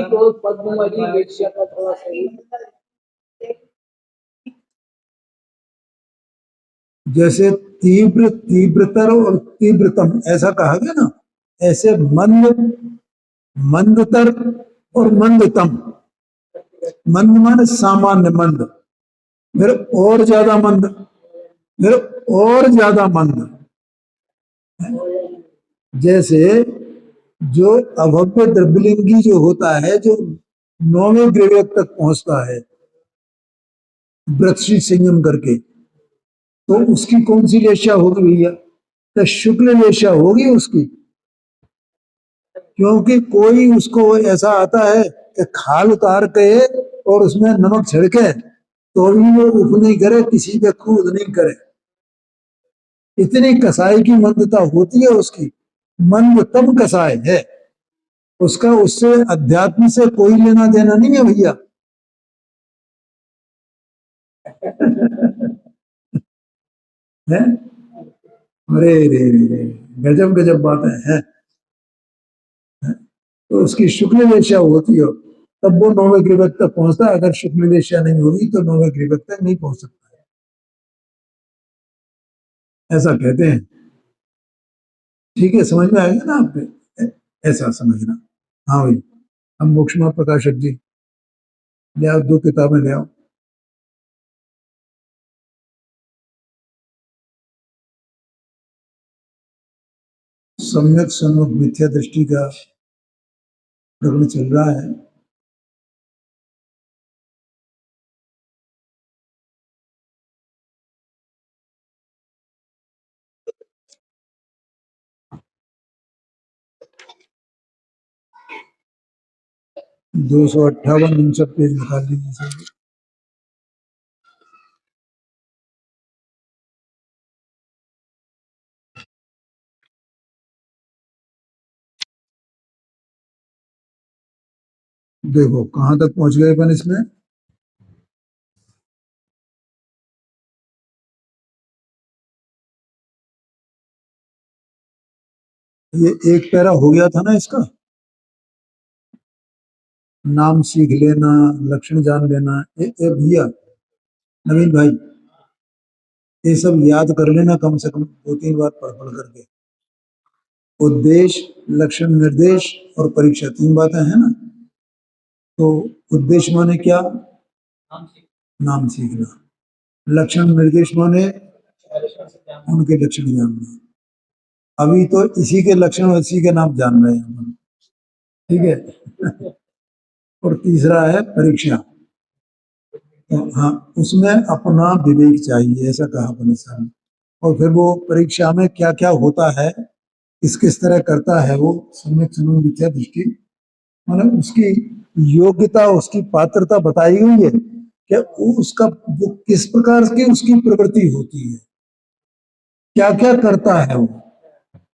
तो पद्मवती लेशा का थोड़ा सही, जैसे तीव्र, तीव्रतर और तीव्रतम ऐसा कहा गया ना, ऐसे मंद, मंदतर और मंदतम। मंद माने सामान्य मंद, फिर और ज्यादा मंद, फिर और ज्यादा मंद। जैसे जो अभव्य द्रव्यलिंगी जो होता है, जो 9वें ग्रेवियक तक पहुंचता है व्रतश्री संयम करके, तो उसकी कौन सी लेशा होगी भैया? तो शुक्ल लेशा होगी उसकी। क्योंकि कोई उसको ऐसा आता है कि खाल उतार के और उसमें नमक छिड़के तो भी वो उफ नहीं करे, किसी पे कूद नहीं करे, इतनी कसाई की मंदता होती है उसकी। मंदतम कसाय है उसका, उससे अध्यात्म से कोई लेना देना नहीं है भैया। है? अरे रे रे रे, गजब गजब बातें हैं। तो उसकी शुक्ल लेशा होती हो तब वो 9वें ग्रीवक तक पहुंचता है, अगर शुक्ल लेशा नहीं होगी तो 9वें ग्रीवक तक नहीं पहुंच सकता है, ऐसा कहते हैं। ठीक है, समझ में आएगा ना आपके? ऐसा समझना। हाँ भाई, हम मोक्षमा प्रकाशक जी ले आओ, 2 किताबें ले आओ। सम्यक सन्मुख मिथ्या दृष्टि का प्रकरण चल रहा है। दो सौ 58 इन सब पेज निकाल लीजिए। देखो कहां तक पहुंच गए अपन इसमें। ये एक पैरा हो गया था ना इसका, नाम सीख लेना, लक्षण जान लेना। ये भैया नवीन भाई, ये सब याद कर लेना कम से कम 2-3 बार पढ़ पढ़ करके। उद्देश्य, लक्षण, निर्देश और परीक्षा, 3 बातें हैं ना। तो उद्देश्य माने क्या? नाम सीखना। लक्षण निर्देश माने उनके लक्षण जानना। अभी तो इसी के लक्षण और इसी के नाम जान रहे हैं हम, ठीक है। और तीसरा है परीक्षा। तो हाँ, उसमें अपना विवेक चाहिए, ऐसा कहा अपने सामने। और फिर वो परीक्षा में क्या क्या होता है, किस किस तरह करता है वो, सम्यक सन्मुख मिथ्या दृष्टि, मतलब उसकी योग्यता, उसकी पात्रता बताई गई है कि उसका वो किस प्रकार की उसकी प्रवृत्ति होती है, क्या क्या करता है वो।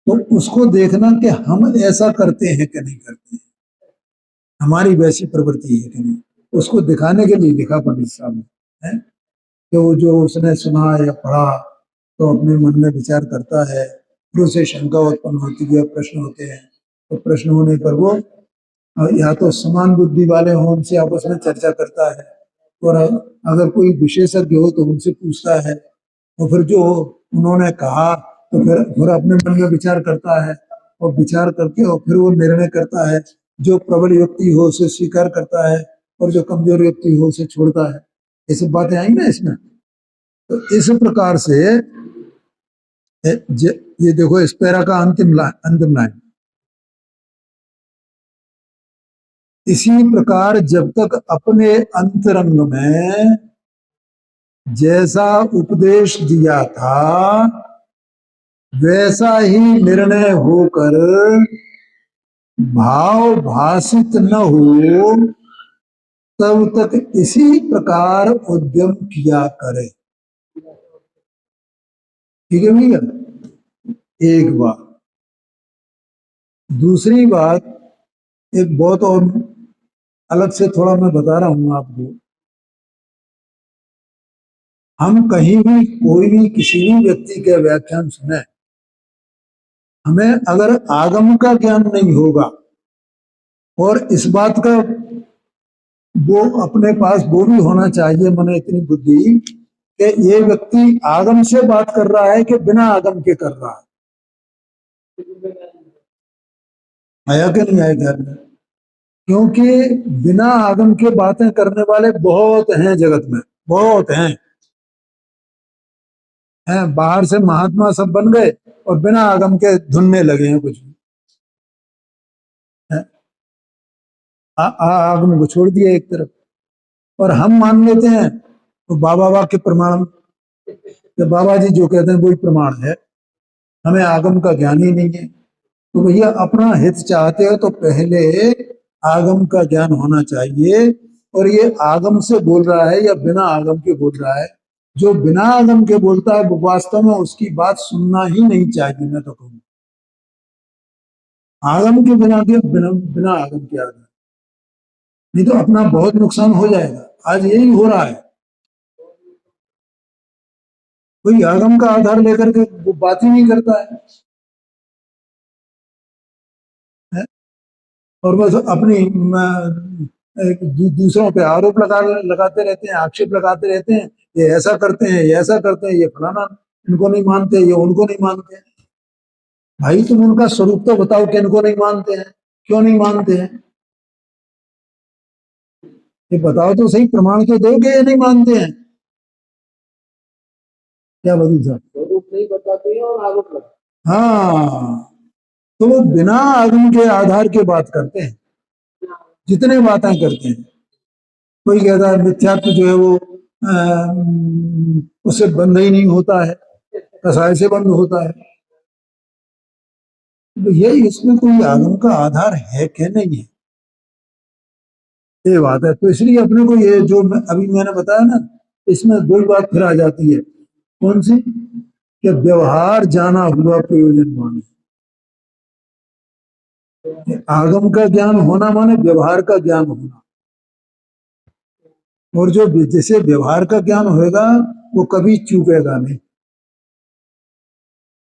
तो उसको देखना कि हम ऐसा करते हैं कि नहीं करते हैं, हमारी वैसी प्रवृत्ति है कि नहीं, उसको दिखाने के लिए लिखा पंडित साहब ने, है कि वो जो उसने सुना या पढ़ा तो अपने मन में विचार करता है, फिर उसे शंका उत्पन्न होती है, प्रश्न होते हैं, तो प्रश्न होने पर वो या तो समान बुद्धि वाले हों उनसे आपस में चर्चा करता है, और अगर कोई विशेषज्ञ हो तो उनसे पूछता है, और फिर जो उन्होंने कहा तो फिर अपने मन में विचार करता है, और विचार करके और फिर वो निर्णय करता है। जो प्रबल व्यक्ति हो उसे स्वीकार करता है, और जो कमजोर व्यक्ति हो उसे छोड़ता है। ये सब बातें आई ना इसमें। तो इस प्रकार से ये देखो इस पैरा का अंतिम लाइन, इसी प्रकार जब तक अपने अंतरंग में जैसा उपदेश दिया था वैसा ही निर्णय होकर भाव भाषित न हो, तब तक इसी प्रकार उद्यम किया करे। ठीक है भैया, एक बात। दूसरी बात, एक बहुत और अलग से थोड़ा मैं बता रहा हूं आपको। हम कहीं भी कोई भी किसी भी व्यक्ति के व्याख्यान सुने, हमें अगर आगम का ज्ञान नहीं होगा और इस बात का वो अपने पास वो भी होना चाहिए, मैंने इतनी बुद्धि कि ये व्यक्ति आगम से बात कर रहा है कि बिना आगम के कर रहा है। आया कि नहीं आया ख्याल में? क्योंकि बिना आगम के बातें करने वाले बहुत हैं जगत में, बहुत हैं बाहर से महात्मा सब बन गए और बिना आगम के धुनने लगे हैं कुछ भी। आगम को छोड़ दिया एक तरफ, और हम मान लेते हैं तो बाबा वाक्य प्रमाण, कि बाबा जी जो कहते हैं वही प्रमाण है, हमें आगम का ज्ञान ही नहीं है। तो भैया अपना हित चाहते हो तो पहले आगम का ज्ञान होना चाहिए। और ये आगम से बोल रहा है या बिना आगम के बोल रहा है, जो बिना आगम के बोलता है वो वास्तव में उसकी बात सुनना ही नहीं चाहिए। मैं तो कहूँ आगम के बिना आगम के आगम, नहीं तो अपना बहुत नुकसान हो जाएगा। आज यही हो रहा है, कोई आगम का आधार लेकर के वो बात ही नहीं करता है? और बस अपनी दूसरों पे आरोप लगाते रहते हैं, आक्षेप लगाते रहते हैं, ये ऐसा करते हैं, ये ऐसा करते हैं, ये फलाना इनको नहीं मानते, ये उनको नहीं मानते। भाई तुम उनका स्वरूप तो बताओ कि इनको नहीं मानते हैं, क्यों नहीं मानते हैं? ये बताओ तो सही, प्रमाण तो दो कि ये नहीं मानते हैं। क्या बदल साहब? स्वरूप नहीं बताते हैं और आरोप लगाते। हाँ, तो वो बिना आगम के आधार के बात करते हैं, जितने बातें करते हैं। कोई कहता है मिथ्यात्व जो है वो उससे बंद ही नहीं होता है, कसाय से बंद होता है। तो ये इसमें कोई आगम का आधार है कि नहीं है, ये बात है। तो इसलिए अपने को ये जो अभी मैंने बताया ना, इसमें दो बात फिर आ जाती है। कौन सी? कि व्यवहार जाना हुआ प्रयोजन माने। आगम का ज्ञान होना माने व्यवहार का ज्ञान होना, और जो जिसे व्यवहार का ज्ञान होगा वो कभी चूकेगा नहीं,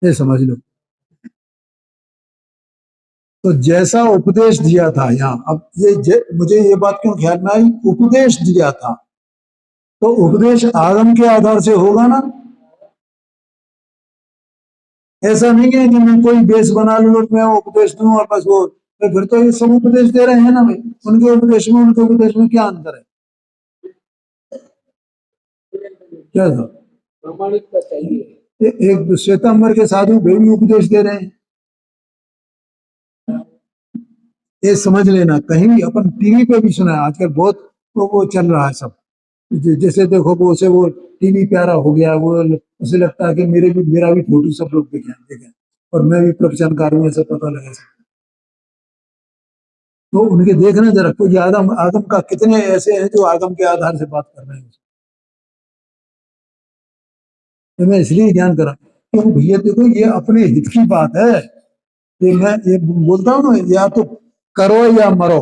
ये समझ लो। तो जैसा उपदेश दिया था यहाँ, अब मुझे ये बात क्यों ख्याल में आई, उपदेश दिया था तो उपदेश आगम के आधार से होगा ना। ऐसा नहीं है कि मैं कोई बेस बना लूं और मैं उपदेश दूं और बस वो, तो फिर तो ये सब उपदेश दे रहे हैं ना भाई। उनके उपदेश में क्या अंतर है? क्या था? प्रामाणिकता चाहिए। एक श्वेतांबर के साधु वे भी उपदेश दे रहे हैं, ये समझ लेना। कहीं भी अपन टीवी पे भी सुना है आजकल बहुत, तो वो चल रहा है सब। जैसे देखो वो उसे वो टीवी प्यारा हो गया, वो उसे लगता है कि मेरा भी फोटो सब लोग देखें और मैं भी प्रवचनकार हूँ, ऐसा पता लगा। तो उनके देखना जरा, कोई आदम आदम का कितने ऐसे हैं जो आदम के आधार से बात कर रहे हैं। तो मैं इसलिए ज्ञान करा क्यों भैया, देखो ये अपने हित की बात है। ये मैं ये बोलता हूँ ना, या तो करो या मरो,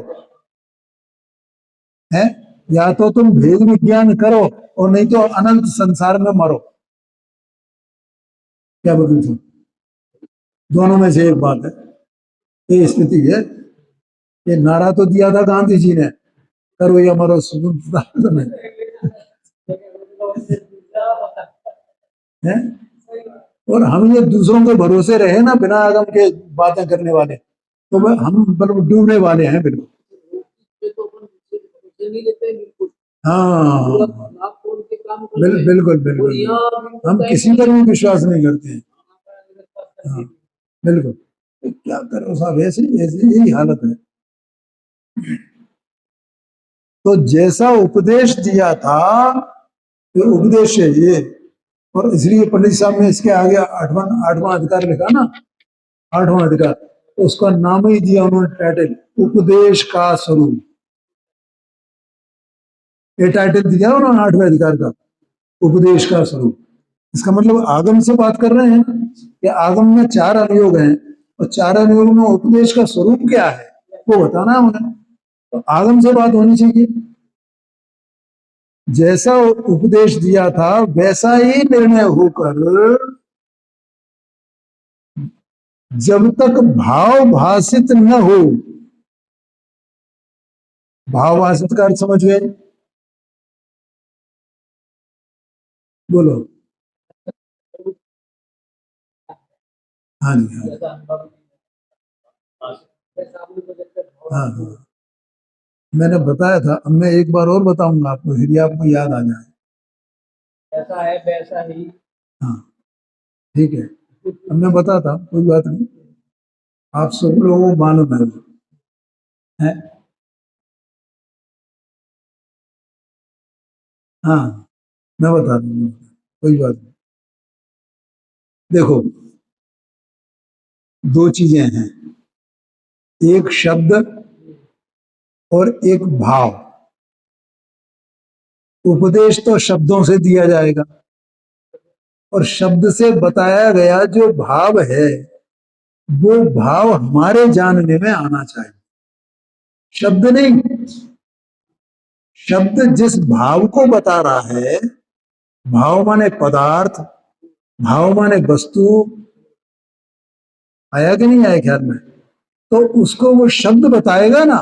है, या तो तुम भेद विज्ञान करो और नहीं तो अनंत संसार में मरो। क्या बोलूं तुम, दोनों में से एक बात है, ये स्थिति है। ये नारा तो दिया था गांधी जी ने, करो या मरो, सुनता तो नहीं है। और हम ये दूसरों के भरोसे रहे ना, बिना आगम के बातें करने वाले, तो हम मतलब डूबने वाले हैं बिल्कुल। हाँ, बिल्कुल बिल्कुल, हम किसी पर भी विश्वास नहीं करते हैं। हाँ, बिल्कुल। तो क्या करो साहब, ऐसे ऐसे यही हालत है। तो जैसा उपदेश दिया था, ये उपदेश है ये। और इसलिए पंडित साहब ने इसके आगे आठवां आठवां अधिकार लिखा ना, आठवां अधिकार, तो उसका नाम ही दिया उन्होंने टाइटल, उपदेश का स्वरूप। ये टाइटल दिया उन्होंने आठवें अधिकार का, उपदेश का स्वरूप। इसका मतलब आगम से बात कर रहे हैं कि आगम में चार अनुयोग हैं, और चार अनुयोग में उपदेश का स्वरूप क्या है वो बताना है उन्हें। तो आगम से बात होनी चाहिए। जैसा उपदेश दिया था वैसा ही निर्णय होकर, जब तक भाव भाषित न हो, भाव भाषित का अर्थ समझ गए? बोलो। हाँ जी, हाँ हाँ, मैंने बताया था, अब मैं एक बार और बताऊंगा आपको, फिर आपको याद आ जाए। ऐसा है वैसा ही। हाँ, ठीक है, अब मैं बताता, कोई बात नहीं, आप सब लोगों को मालूम है। हाँ, मैं बता दूंगा, कोई बात नहीं। देखो, दो चीजें हैं, एक शब्द और एक भाव। उपदेश तो शब्दों से दिया जाएगा, और शब्द से बताया गया जो भाव है, वो भाव हमारे जानने में आना चाहिए, शब्द नहीं। शब्द जिस भाव को बता रहा है, भाव माने पदार्थ, भाव माने वस्तु, आया कि नहीं आया ख्याल में? तो उसको वो शब्द बताएगा ना,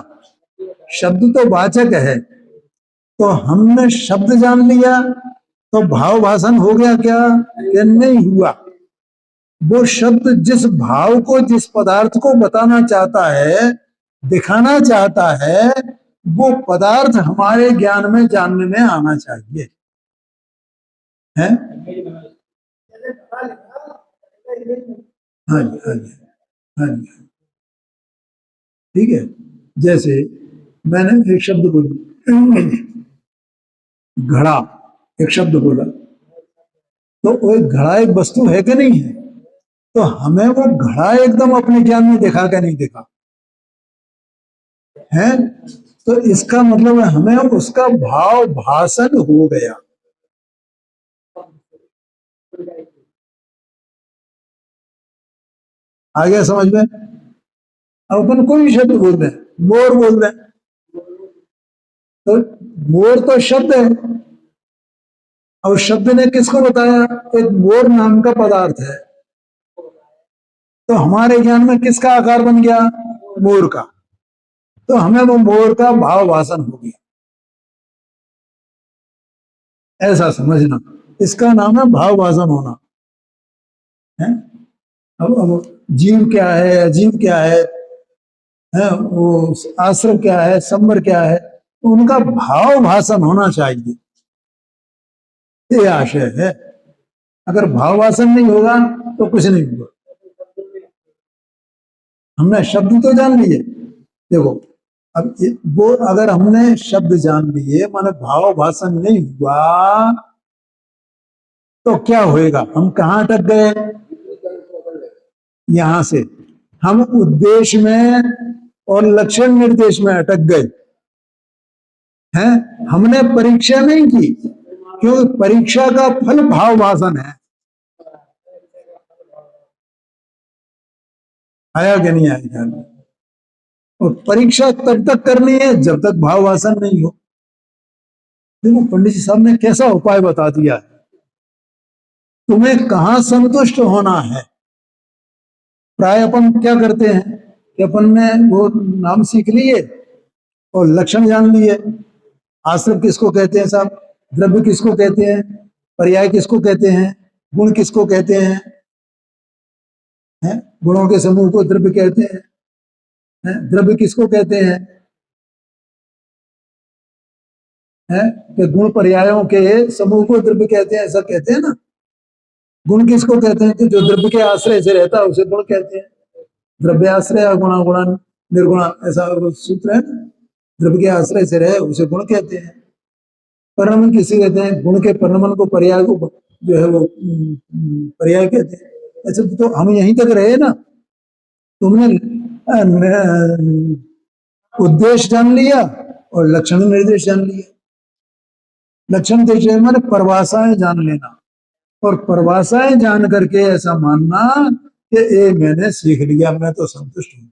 शब्द तो वाचक है। तो हमने शब्द जान लिया तो भाव भाषण हो गया क्या? कि नहीं हुआ। वो शब्द जिस भाव को, जिस पदार्थ को बताना चाहता है, दिखाना चाहता है, वो पदार्थ हमारे ज्ञान में, जानने में आना चाहिए, है? हाँ जी, हाँ जी, हाँ जी, ठीक है। जैसे मैंने एक शब्द बोला, घड़ा, एक शब्द बोला, तो वो एक घड़ा एक वस्तु है कि नहीं है? तो हमें वो घड़ा एकदम अपने ज्ञान में देखा क्या नहीं देखा है? तो इसका मतलब है हमें उसका भाव भाषण हो गया। आ गया समझ में? अब अपन कोई भी शब्द बोल रहे हैं, मोर बोल रहे हैं, तो मोर तो शब्द है, और शब्द ने किसको बताया? एक मोर नाम का पदार्थ है। तो हमारे ज्ञान में किसका आकार बन गया? मोर का। तो हमें वो मोर का भाव भाषण हो गया, ऐसा समझना। इसका नाम है भाव भाषण होना, है? अब जीव क्या है, अजीव क्या है वो आश्रम क्या है, संबर क्या है, तो उनका भाव भाषण होना चाहिए, ये आशय है। अगर भाव भाषण नहीं होगा तो कुछ नहीं होगा। हमने शब्द तो जान लिए, देखो, अब वो अगर हमने शब्द जान लिए, माने भाव भाषण नहीं हुआ, तो क्या होएगा? हम कहाँ अटक गए? यहां से हम उद्देश्य में और लक्षण निर्देश में अटक गए हैं। हमने परीक्षा नहीं की, क्योंकि परीक्षा का फल भाव भाषण है। आया कि नहीं आया ध्यान में? और परीक्षा तब तक करनी है जब तक भाव भाषण नहीं हो। देखो पंडित जी साहब ने कैसा उपाय बता दिया है, तुम्हें कहां संतुष्ट होना है। प्राय अपन क्या करते हैं कि अपन ने वो नाम सीख लिए और लक्षण जान लिए। आश्रम किसको कहते हैं साहब, द्रव्य किसको कहते हैं, पर्याय किसको कहते हैं, गुण किसको कहते हैं? गुणों के समूह को द्रव्य कहते हैं। द्रव्य किसको कहते हैं? कि गुण पर्यायों के समूह को द्रव्य कहते हैं, ऐसा कहते हैं ना। गुण किसको कहते हैं? कि जो द्रव्य के आश्रय से रहता है उसे गुण कहते हैं। द्रव्य आश्रय गुणा गुणा निर्गुणा, ऐसा सूत्र है। द्रव्य के आश्रय से रहे उसे गुण कहते हैं। परिणमन किसे कहते हैं? गुण के परिणमन को, पर्याय को जो है वो पर्याय कहते हैं। अच्छा, तो हम यहीं तक रहे ना। तुमने उद्देश्य जान लिया और लक्षण निर्देश जान लिया। लक्षण निर्देश माने परिभाषाएं जान लेना, और परिभाषाएं जान करके ऐसा मानना कि ये मैंने सीख लिया, मैं तो संतुष्ट हूं।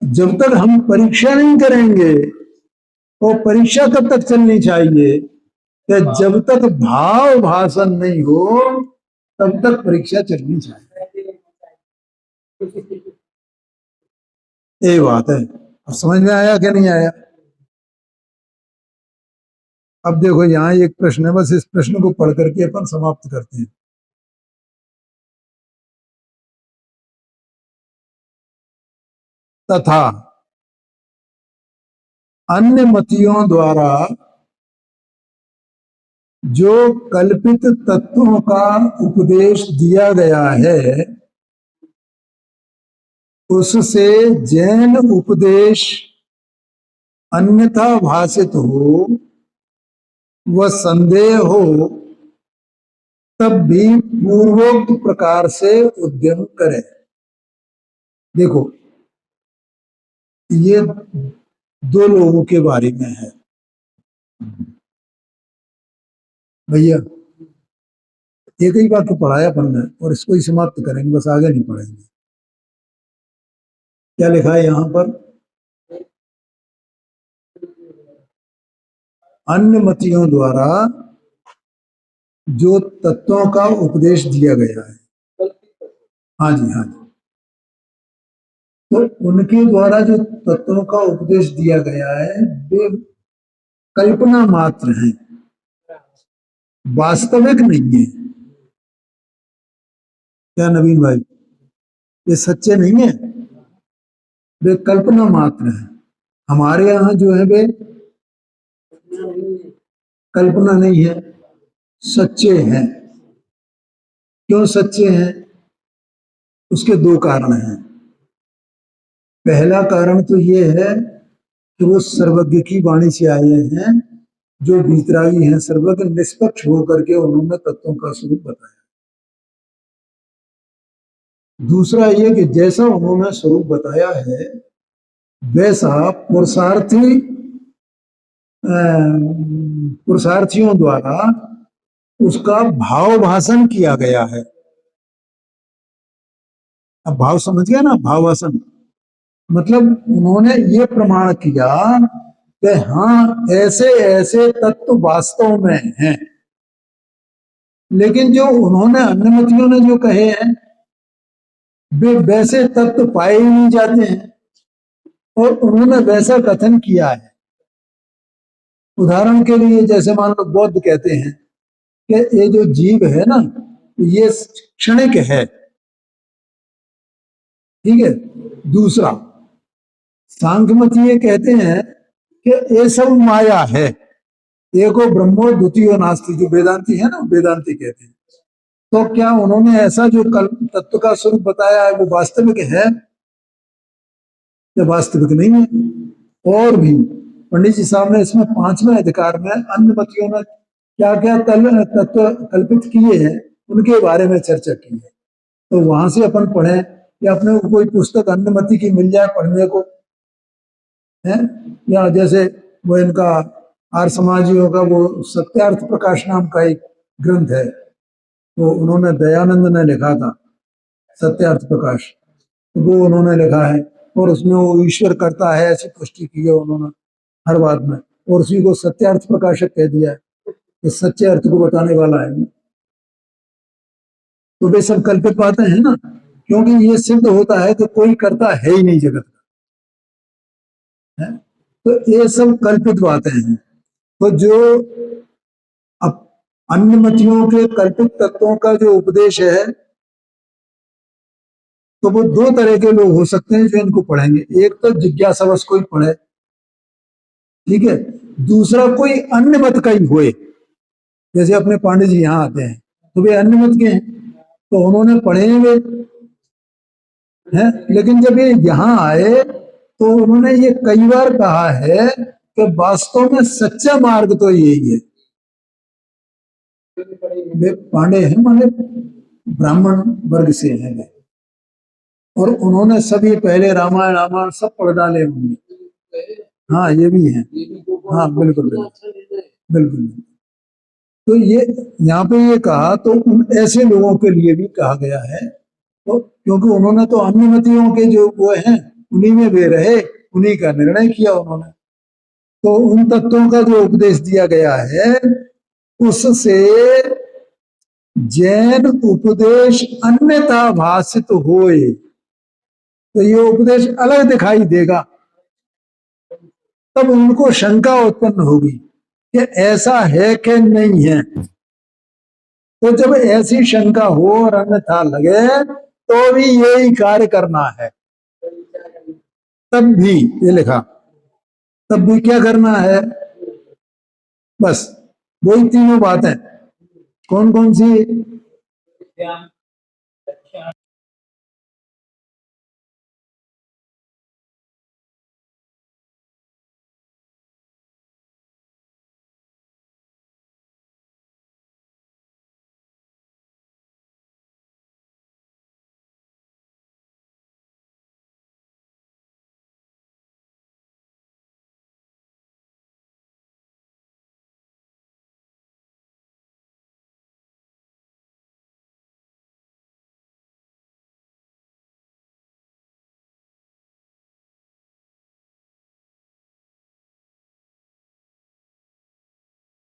जब तक हम परीक्षा नहीं करेंगे, तो परीक्षा कब तक चलनी चाहिए? कि जब तक भाव भाषण नहीं हो तब तक परीक्षा चलनी चाहिए। ये बात है। अब समझ में आया कि नहीं आया? अब देखो यहाँ एक प्रश्न है, बस इस प्रश्न को पढ़ करके अपन समाप्त करते हैं। तथा अन्य मतियों द्वारा जो कल्पित तत्वों का उपदेश दिया गया है, उससे जैन उपदेश अन्यथा भाषित हो व संदेह हो, तब भी पूर्वोक्त प्रकार से उद्यम करें। देखो ये दो लोगों के बारे में है भैया। एक ही वाक्य पढ़ाया अपन ने और इसको ही समाप्त करेंगे, बस आगे नहीं पढ़ेंगे। क्या लिखा है यहां पर? अन्य मतियों द्वारा जो तत्वों का उपदेश दिया गया है। हाँ जी, हाँ जी। तो उनके द्वारा जो तत्वों का उपदेश दिया गया है वे कल्पना मात्र हैं, वास्तविक नहीं है। क्या नवीन भाई, ये सच्चे नहीं है, वे कल्पना मात्र हैं। हमारे यहाँ जो है वे कल्पना नहीं है, सच्चे हैं। क्यों सच्चे हैं? उसके दो कारण हैं। पहला कारण तो ये है कि वो सर्वज्ञ की वाणी से आए हैं, जो वीतरागी हैं, सर्वज्ञ निष्पक्ष होकर के उन्होंने तत्वों का स्वरूप बताया। दूसरा ये कि जैसा उन्होंने स्वरूप बताया है वैसा पुरुषार्थियों द्वारा उसका भाव भाषण किया गया है। अब भाव समझ गया ना? भाव भाषण मतलब उन्होंने ये प्रमाण किया कि हाँ ऐसे ऐसे तत्व वास्तव में हैं, लेकिन जो उन्होंने अन्यमतियों ने जो कहे हैं वे वैसे तत्व पाए ही नहीं जाते हैं, और उन्होंने वैसा कथन किया है। उदाहरण के लिए जैसे मान लो बौद्ध कहते हैं कि ये जो जीव है ना ये क्षणिक है, ठीक है। दूसरा सांख्यमती ये कहते हैं कि ये सब माया है, एको ब्रह्मो द्वितीयो नास्ति, जो वेदांती है ना, वेदांती कहते हैं। तो क्या उन्होंने ऐसा जो तत्व का स्वरूप बताया है वो वास्तविक है या वास्तविक नहीं है? और भी पंडित जी साहब ने इसमें 5वें अधिकार में अन्य मतियों ने क्या क्या तत्व कल्पित किए हैं उनके बारे में चर्चा की है। तो वहां से अपन पढ़े, या अपने को कोई पुस्तक अन्नमति की मिल जाए पढ़ने को है, या जैसे वो इनका आर्य समाजियों का वो सत्यार्थ प्रकाश नाम का एक ग्रंथ है, वो उन्होंने दयानंद ने लिखा था, सत्यार्थ प्रकाश, वो उन्होंने लिखा है, और उसमें वो ईश्वर करता है ऐसी पुष्टि की है उन्होंने हर बात में, और उसी को सत्यार्थ प्रकाशक कह दिया है, ये सच्चे अर्थ को बताने वाला है। तो वे सब कल्पित बातें हैं ना, क्योंकि ये सिद्ध होता है कि कोई करता है ही नहीं जगत का है? तो ये सब कल्पित बातें हैं। तो जो अब अन्नमतियों के कल्पित तत्वों का जो उपदेश है, तो वो दो तरह के लोग हो सकते हैं जो इनको पढ़ेंगे। एक तो जिज्ञासावश कोई पढ़े, ठीक है, दूसरा कोई अन्य मत का ही होए, जैसे अपने पांडे जी यहाँ आते हैं तो वे अन्य मत के हैं, तो उन्होंने पढ़े वे हैं, लेकिन जब ये यहाँ आए तो उन्होंने ये कई बार कहा है कि वास्तव में सच्चा मार्ग तो यही है। वे पांडे हैं, माने ब्राह्मण वर्ग से हैं वे, और उन्होंने सभी पहले रामायण रामायण सब पढ़ डाले होंगे। हाँ ये भी है, हाँ बिल्कुल बिल्कुल बिल्कुल। तो ये यहाँ पे ये कहा तो उन ऐसे लोगों के लिए भी कहा गया है, तो क्योंकि उन्होंने तो अन्यमतियों के जो वो हैं उन्हीं में वे रहे, उन्हीं का निर्णय किया उन्होंने, तो उन तत्वों का जो उपदेश दिया गया है उससे जैन उपदेश अन्यथा भाषित होए, तो ये उपदेश अलग दिखाई देगा, तब उनको शंका उत्पन्न होगी कि ऐसा है कि नहीं है। तो जब ऐसी शंका हो और अन्यथा लगे तो भी यही कार्य करना है, तब भी ये लिखा, तब भी क्या करना है, बस वही तीनों बातें। कौन कौन सी?